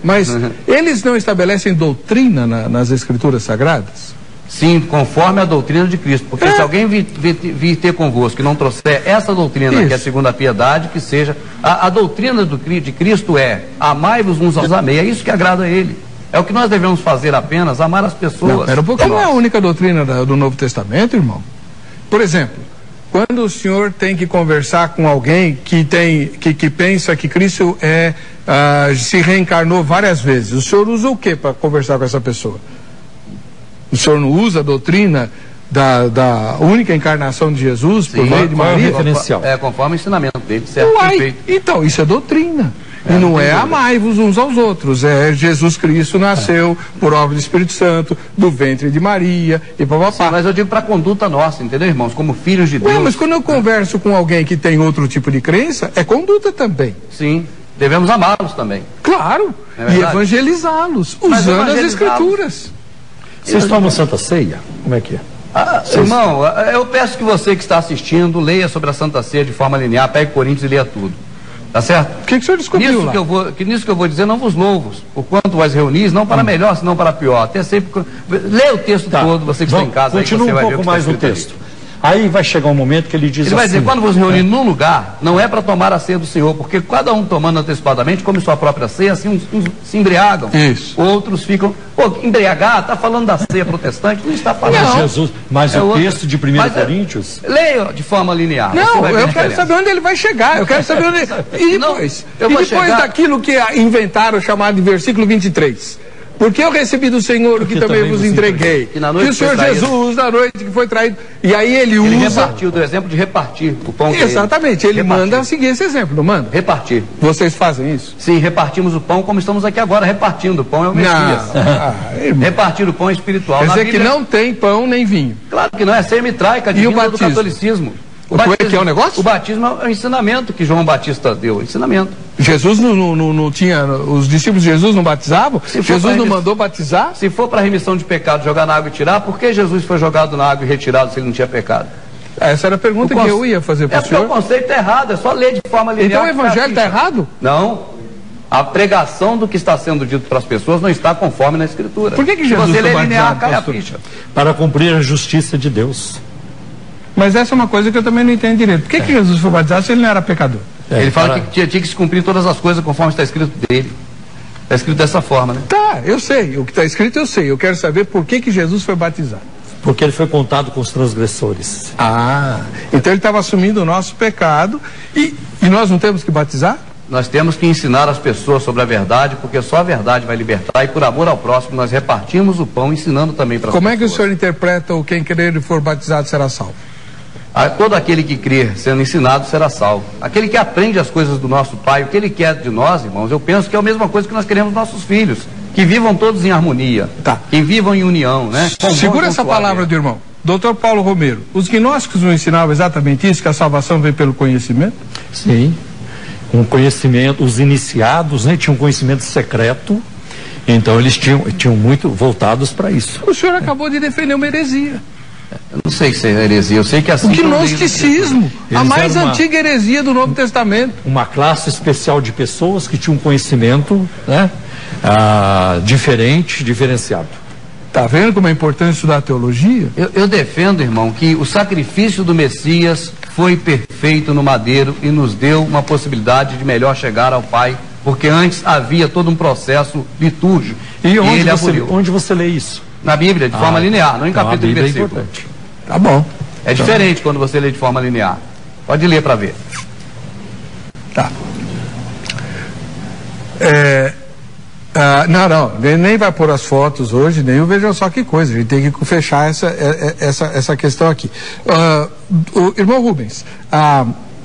Mas eles não estabelecem doutrina nas escrituras sagradas? Sim, conforme a doutrina de Cristo. Porque se alguém vir ter convosco e não trouxer essa doutrina, que é segundo a piedade, que seja... A doutrina de Cristo é: amai-vos uns aos amei. É isso que agrada a Ele. É o que nós devemos fazer apenas, amar as pessoas. Não, pera um pouquinho. Não é a única doutrina do Novo Testamento, irmão. Por exemplo, quando o senhor tem que conversar com alguém que pensa que Cristo se reencarnou várias vezes, o senhor usa o que para conversar com essa pessoa? O senhor não usa a doutrina da única encarnação de Jesus por meio de Maria? Conforme o ensinamento dele, certo? Então, isso é doutrina. E não é amai-vos uns aos outros. É Jesus Cristo nasceu por obra do Espírito Santo, do ventre de Maria e papapá. Mas eu digo para a conduta nossa, entendeu, irmãos? Como filhos de Deus. Mas quando eu converso com alguém que tem outro tipo de crença, é conduta também. Sim. Devemos amá-los também. Claro. E evangelizá-los, usando as Escrituras. Vocês tomam Santa Ceia? Como é que é? Irmão, eu peço que você que está assistindo leia sobre a Santa Ceia de forma linear, pegue Coríntios e leia tudo. Tá certo? O que o senhor descobriu lá? Nisso que eu vou dizer, não vos louvos, por quanto vós reunis, não para melhor, senão para pior. Até sempre... Leia o texto todo, você que está em casa. Continua aí, você um pouco mais no texto. Aí vai chegar um momento que ele diz assim... Ele vai dizer, quando vos reunir num lugar, não é para tomar a ceia do Senhor, porque cada um tomando antecipadamente, come sua própria ceia, assim uns se embriagam. Isso. Outros ficam... embriagar, está falando da ceia protestante, não está falando. Mas Jesus, o texto de 1 Coríntios... Leia de forma linear. Não, eu quero saber onde ele vai chegar, eu quero saber onde... E depois? Daquilo que inventaram, chamado de versículo 23... Porque eu recebi do Senhor o que também vos entreguei. Que o Senhor Jesus, na noite que foi traído. E aí ele usa... repartiu do exemplo de repartir o pão. Exatamente, ele manda seguir esse exemplo, não manda? Repartir. Vocês fazem isso? Sim, repartimos o pão como estamos aqui agora, repartindo. O pão é o Messias. Repartir o pão é espiritual. Quer dizer que não tem pão nem vinho. Claro que não, é semi-traica, divina do catolicismo. Como é que é o negócio? O batismo é o ensinamento que João Batista deu, ensinamento. Jesus não tinha, os discípulos de Jesus não batizavam? Jesus não mandou batizar? Se for para remissão de pecado, jogar na água e tirar, por que Jesus foi jogado na água e retirado se ele não tinha pecado? Essa era a pergunta que eu ia fazer para o senhor. O conceito é errado, é só ler de forma linear. Então o evangelho está errado? Não. A pregação do que está sendo dito para as pessoas não está conforme na Escritura. Por que Jesus se você foi ler linear, batizado, cai a ficha? Para cumprir a justiça de Deus. Mas essa é uma coisa que eu também não entendo direito. Por que Jesus foi batizado se ele não era pecador? Ele fala que tinha que se cumprir todas as coisas conforme está escrito dele. Está escrito dessa forma, né? Tá, eu sei. O que está escrito eu sei. Eu quero saber por que Jesus foi batizado. Porque ele foi contado com os transgressores. Então ele estava assumindo o nosso pecado e nós não temos que batizar? Nós temos que ensinar as pessoas sobre a verdade, porque só a verdade vai libertar, e por amor ao próximo nós repartimos o pão, ensinando também para as pessoas. Como é que o senhor interpreta o quem crer e for batizado será salvo? Todo aquele que crer sendo ensinado será salvo. Aquele que aprende as coisas do nosso Pai, o que Ele quer de nós, irmãos, eu penso que é a mesma coisa que nós queremos dos nossos filhos. Que vivam todos em harmonia, que vivam em união, né? Segura essa palavra do irmão. Dr. Paulo Romero, os gnósticos não ensinavam exatamente isso, que a salvação vem pelo conhecimento? Sim. Um conhecimento, os iniciados, né, tinham um conhecimento secreto, então eles tinham muito voltados para isso. O senhor acabou de defender uma heresia. Eu não sei se é heresia, eu sei que assim... O gnosticismo, a mais antiga heresia do Novo Testamento. Uma classe especial de pessoas que tinham um conhecimento, né, diferenciado. Tá vendo como é importante estudar teologia? Eu defendo, irmão, que o sacrifício do Messias foi perfeito no madeiro e nos deu uma possibilidade de melhor chegar ao Pai, porque antes havia todo um processo litúrgico. E onde você lê isso? Na Bíblia, de forma linear, não em capítulo e versículo. É importante. Tá bom. É diferente quando você lê de forma linear. Pode ler para ver. Tá. Não, nem vai pôr as fotos hoje, nem vejam só que coisa. A gente tem que fechar essa questão aqui. O irmão Rubens,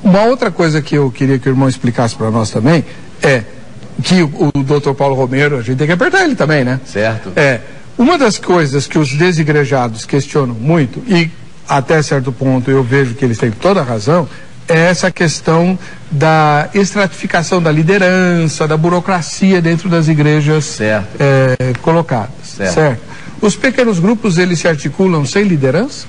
uma outra coisa que eu queria que o irmão explicasse para nós também é que o Dr. Paulo Romero, a gente tem que apertar ele também, né? Certo. Uma das coisas que os desigrejados questionam muito, e até certo ponto eu vejo que eles têm toda a razão, é essa questão da estratificação da liderança, da burocracia dentro das igrejas colocadas. Certo. Os pequenos grupos, eles se articulam sem liderança?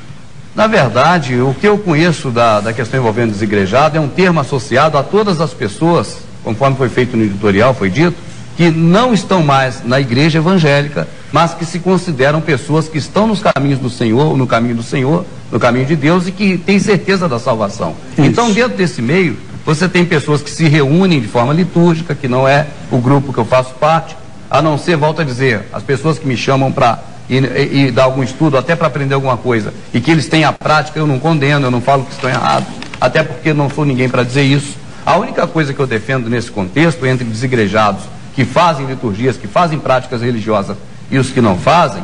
Na verdade, o que eu conheço da questão envolvendo desigrejado é um termo associado a todas as pessoas, conforme foi feito no editorial, foi dito, que não estão mais na igreja evangélica, mas que se consideram pessoas que estão nos caminhos do Senhor, no caminho do Senhor, no caminho de Deus, e que têm certeza da salvação. Isso. Então, dentro desse meio, você tem pessoas que se reúnem de forma litúrgica, que não é o grupo que eu faço parte, a não ser, volto a dizer, as pessoas que me chamam para e dar algum estudo, até para aprender alguma coisa, e que eles têm a prática, eu não condeno, eu não falo que estão errados, até porque não sou ninguém para dizer isso. A única coisa que eu defendo nesse contexto, entre desigrejados que fazem liturgias, que fazem práticas religiosas e os que não fazem,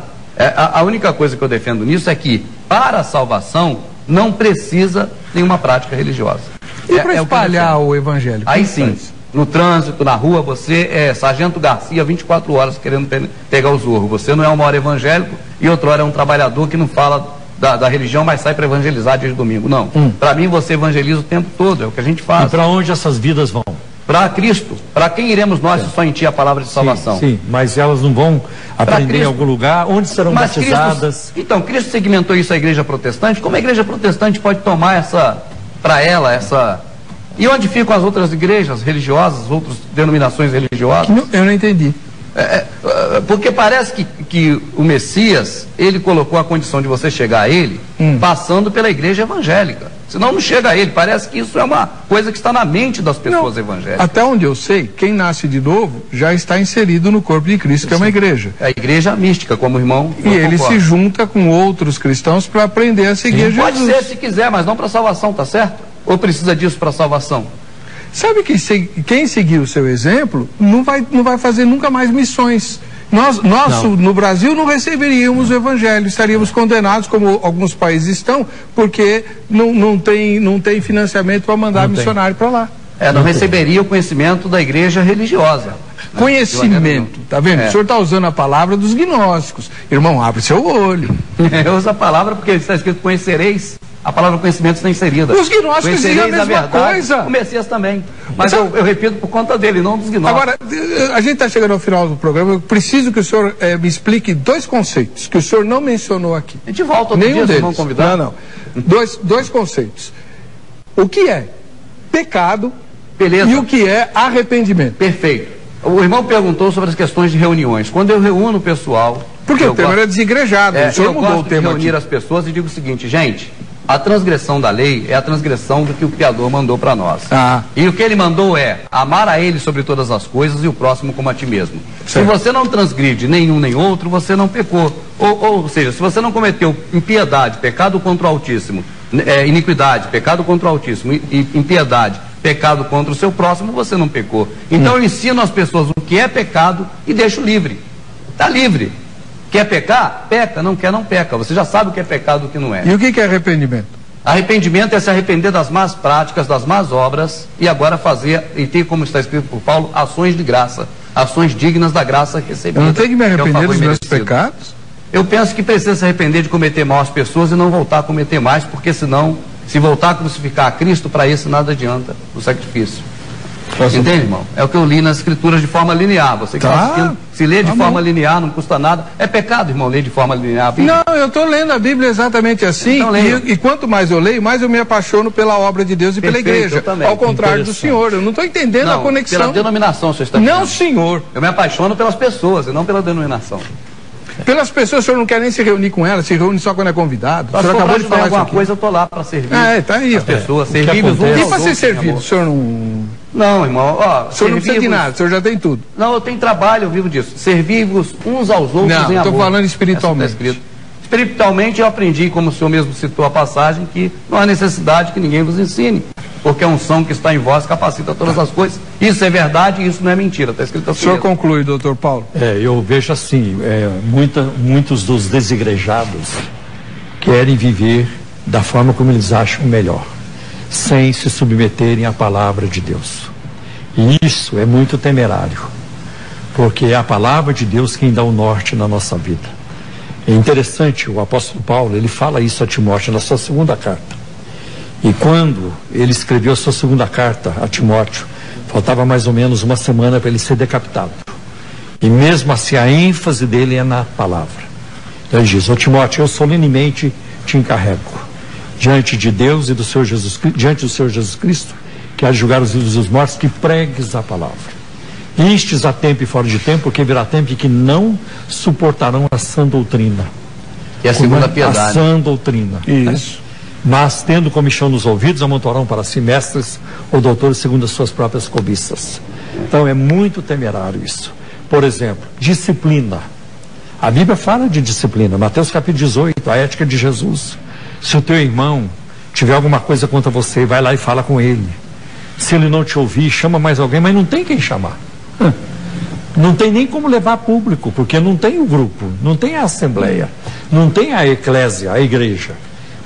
a única coisa que eu defendo nisso é que, para a salvação, não precisa nenhuma prática religiosa. E para espalhar o evangelho? Aí sim, no trânsito, na rua, você é Sargento Garcia 24 horas querendo pegar o zorro. Você não é uma hora evangélico e outra hora é um trabalhador que não fala da religião, mas sai para evangelizar dia de domingo. Não. Para mim, você evangeliza o tempo todo, é o que a gente faz. E para onde essas vidas vão? Para Cristo. Para quem iremos nós, se só em Ti a palavra de salvação? Sim, mas elas não vão aprender em algum lugar? Onde serão batizadas? Então, Cristo segmentou isso à igreja protestante. Como a igreja protestante pode tomar para ela essa... E onde ficam as outras igrejas religiosas, outras denominações religiosas? Eu não entendi. Porque parece que o Messias, ele colocou a condição de você chegar a ele passando pela igreja evangélica. Senão não chega a ele. Parece que isso é uma coisa que está na mente das pessoas evangélicas. Até onde eu sei, quem nasce de novo já está inserido no corpo de Cristo, que é uma igreja. É a igreja mística, como o irmão. E ele se junta com outros cristãos para aprender a seguir Jesus. Pode ser se quiser, mas não para salvação, tá certo? Ou precisa disso para salvação? Sabe que quem seguir o seu exemplo não vai fazer nunca mais missões. Nós no Brasil não receberíamos o evangelho, estaríamos condenados, como alguns países estão, porque não tem financiamento para mandar missionário para lá. Não receberia o conhecimento da igreja religiosa. Conhecimento, tá vendo? O senhor está usando a palavra dos gnósticos. Irmão, abre seu olho. Eu uso a palavra porque está escrito conhecereis. A palavra conhecimento está inserida. Os gnósticos dizem a mesma coisa. O Messias também. Mas eu repito por conta dele, não dos gnósticos. Agora, a gente está chegando ao final do programa. Eu preciso que o senhor me explique dois conceitos que o senhor não mencionou aqui. A gente volta outro dia, deles. Não convidar. Não. Dois conceitos. O que é pecado e o que é arrependimento? Perfeito. O irmão perguntou sobre as questões de reuniões. Quando eu reúno o pessoal... Porque o tema era desigrejado. O senhor mudou o tema de reunir as pessoas e digo o seguinte, gente... A transgressão da lei é a transgressão do que o Criador mandou para nós. E o que ele mandou é amar a ele sobre todas as coisas e o próximo como a ti mesmo. Certo. Se você não transgride nenhum nem outro, você não pecou. Ou seja, se você não cometeu impiedade, pecado contra o Altíssimo, iniquidade, pecado contra o Altíssimo, e impiedade, pecado contra o seu próximo, você não pecou. Então eu ensino às pessoas o que é pecado e deixo livre. Está livre. Quer pecar? Peca. Não quer, não peca. Você já sabe o que é pecado e o que não é. E o que é arrependimento? Arrependimento é se arrepender das más práticas, das más obras e agora fazer, e ter, como está escrito por Paulo, ações de graça. Ações dignas da graça recebida. Eu não tenho que me arrepender dos meus pecados? Eu penso que precisa se arrepender de cometer mal às pessoas e não voltar a cometer mais, porque senão, se voltar a crucificar a Cristo, para isso nada adianta o sacrifício. Entende, irmão? É o que eu li nas escrituras de forma linear. Você que está assistindo, se lê de forma linear, não custa nada. É pecado, irmão, ler de forma linear. Não, eu estou lendo a Bíblia exatamente assim. Então, e quanto mais eu leio, mais eu me apaixono pela obra de Deus e pela igreja. Ao contrário do senhor. Eu não estou entendendo a conexão. Pela denominação, você está dizendo. Não, senhor. Eu me apaixono pelas pessoas e não pela denominação. Pelas pessoas, o senhor não quer nem se reunir com elas, se reúne só quando é convidado. O senhor acabou de falar alguma coisa, eu estou lá para servir. Tá aí. As pessoas, servir os outros. E para ser servido, o senhor não... Não, irmão, o senhor não precisa de nada, o senhor já tem tudo. Não, eu tenho trabalho, eu vivo disso. Servir-vos uns aos outros em amor. Não, estou falando espiritualmente. Espiritualmente eu aprendi, como o senhor mesmo citou a passagem, que não há necessidade que ninguém vos ensine, porque a unção que está em vós capacita todas as coisas. Isso é verdade e isso não é mentira, está escrito assim. O senhor conclui, doutor Paulo. Eu vejo assim, muitos dos desigrejados querem viver da forma como eles acham melhor, sem se submeterem à palavra de Deus. E isso é muito temerário, porque é a palavra de Deus quem dá o norte na nossa vida. É interessante, o apóstolo Paulo, ele fala isso a Timóteo na sua segunda carta. E quando ele escreveu a sua segunda carta a Timóteo, faltava mais ou menos uma semana para ele ser decapitado. E mesmo assim a ênfase dele é na palavra. Então ele diz: Timóteo, eu solenemente te encarrego, diante de Deus e do Senhor Jesus Cristo, diante do Senhor Jesus Cristo, que há de julgar os vivos e os mortos, que pregues a palavra. Istes a tempo e fora de tempo, porque virá tempo que não suportarão a sã doutrina. E a segunda piedade. A sã doutrina. Isso. Mas, tendo comichão nos ouvidos, amontoarão para si mestres ou doutores segundo as suas próprias cobiças. Então, é muito temerário isso. Por exemplo, disciplina. A Bíblia fala de disciplina. Mateus capítulo 18, a ética de Jesus. Se o teu irmão tiver alguma coisa contra você, vai lá e fala com ele. Se ele não te ouvir, chama mais alguém, mas não tem quem chamar. Não tem nem como levar público, porque não tem o grupo, não tem a assembleia, não tem a eclésia, a igreja.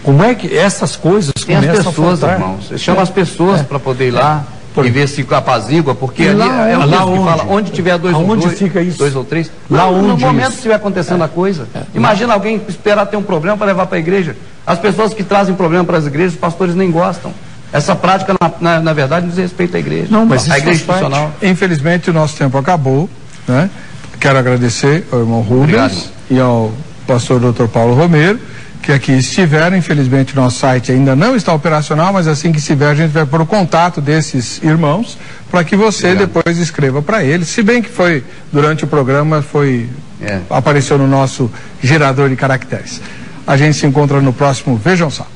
Como é que essas coisas tem começam as pessoas, a faltar? irmãos. Você chama as pessoas para poder ir lá e ver se apazigua, porque ali é o lá que fala, onde tiver dois ou três, lá no onde momento que estiver acontecendo a coisa. Imagina alguém esperar ter um problema para levar para a igreja. As pessoas que trazem problema para as igrejas, os pastores nem gostam. Essa prática, na verdade, diz respeito à igreja. Não, mas a igreja institucional. Infelizmente, o nosso tempo acabou, né? Quero agradecer ao irmão Rubens e ao pastor Dr. Paulo Romero, que aqui estiveram. Infelizmente, o nosso site ainda não está operacional, mas assim que estiver, a gente vai pôr o contato desses irmãos para que você depois escreva para eles. Se bem que foi, durante o programa, apareceu no nosso gerador de caracteres. A gente se encontra no próximo Vejam Só.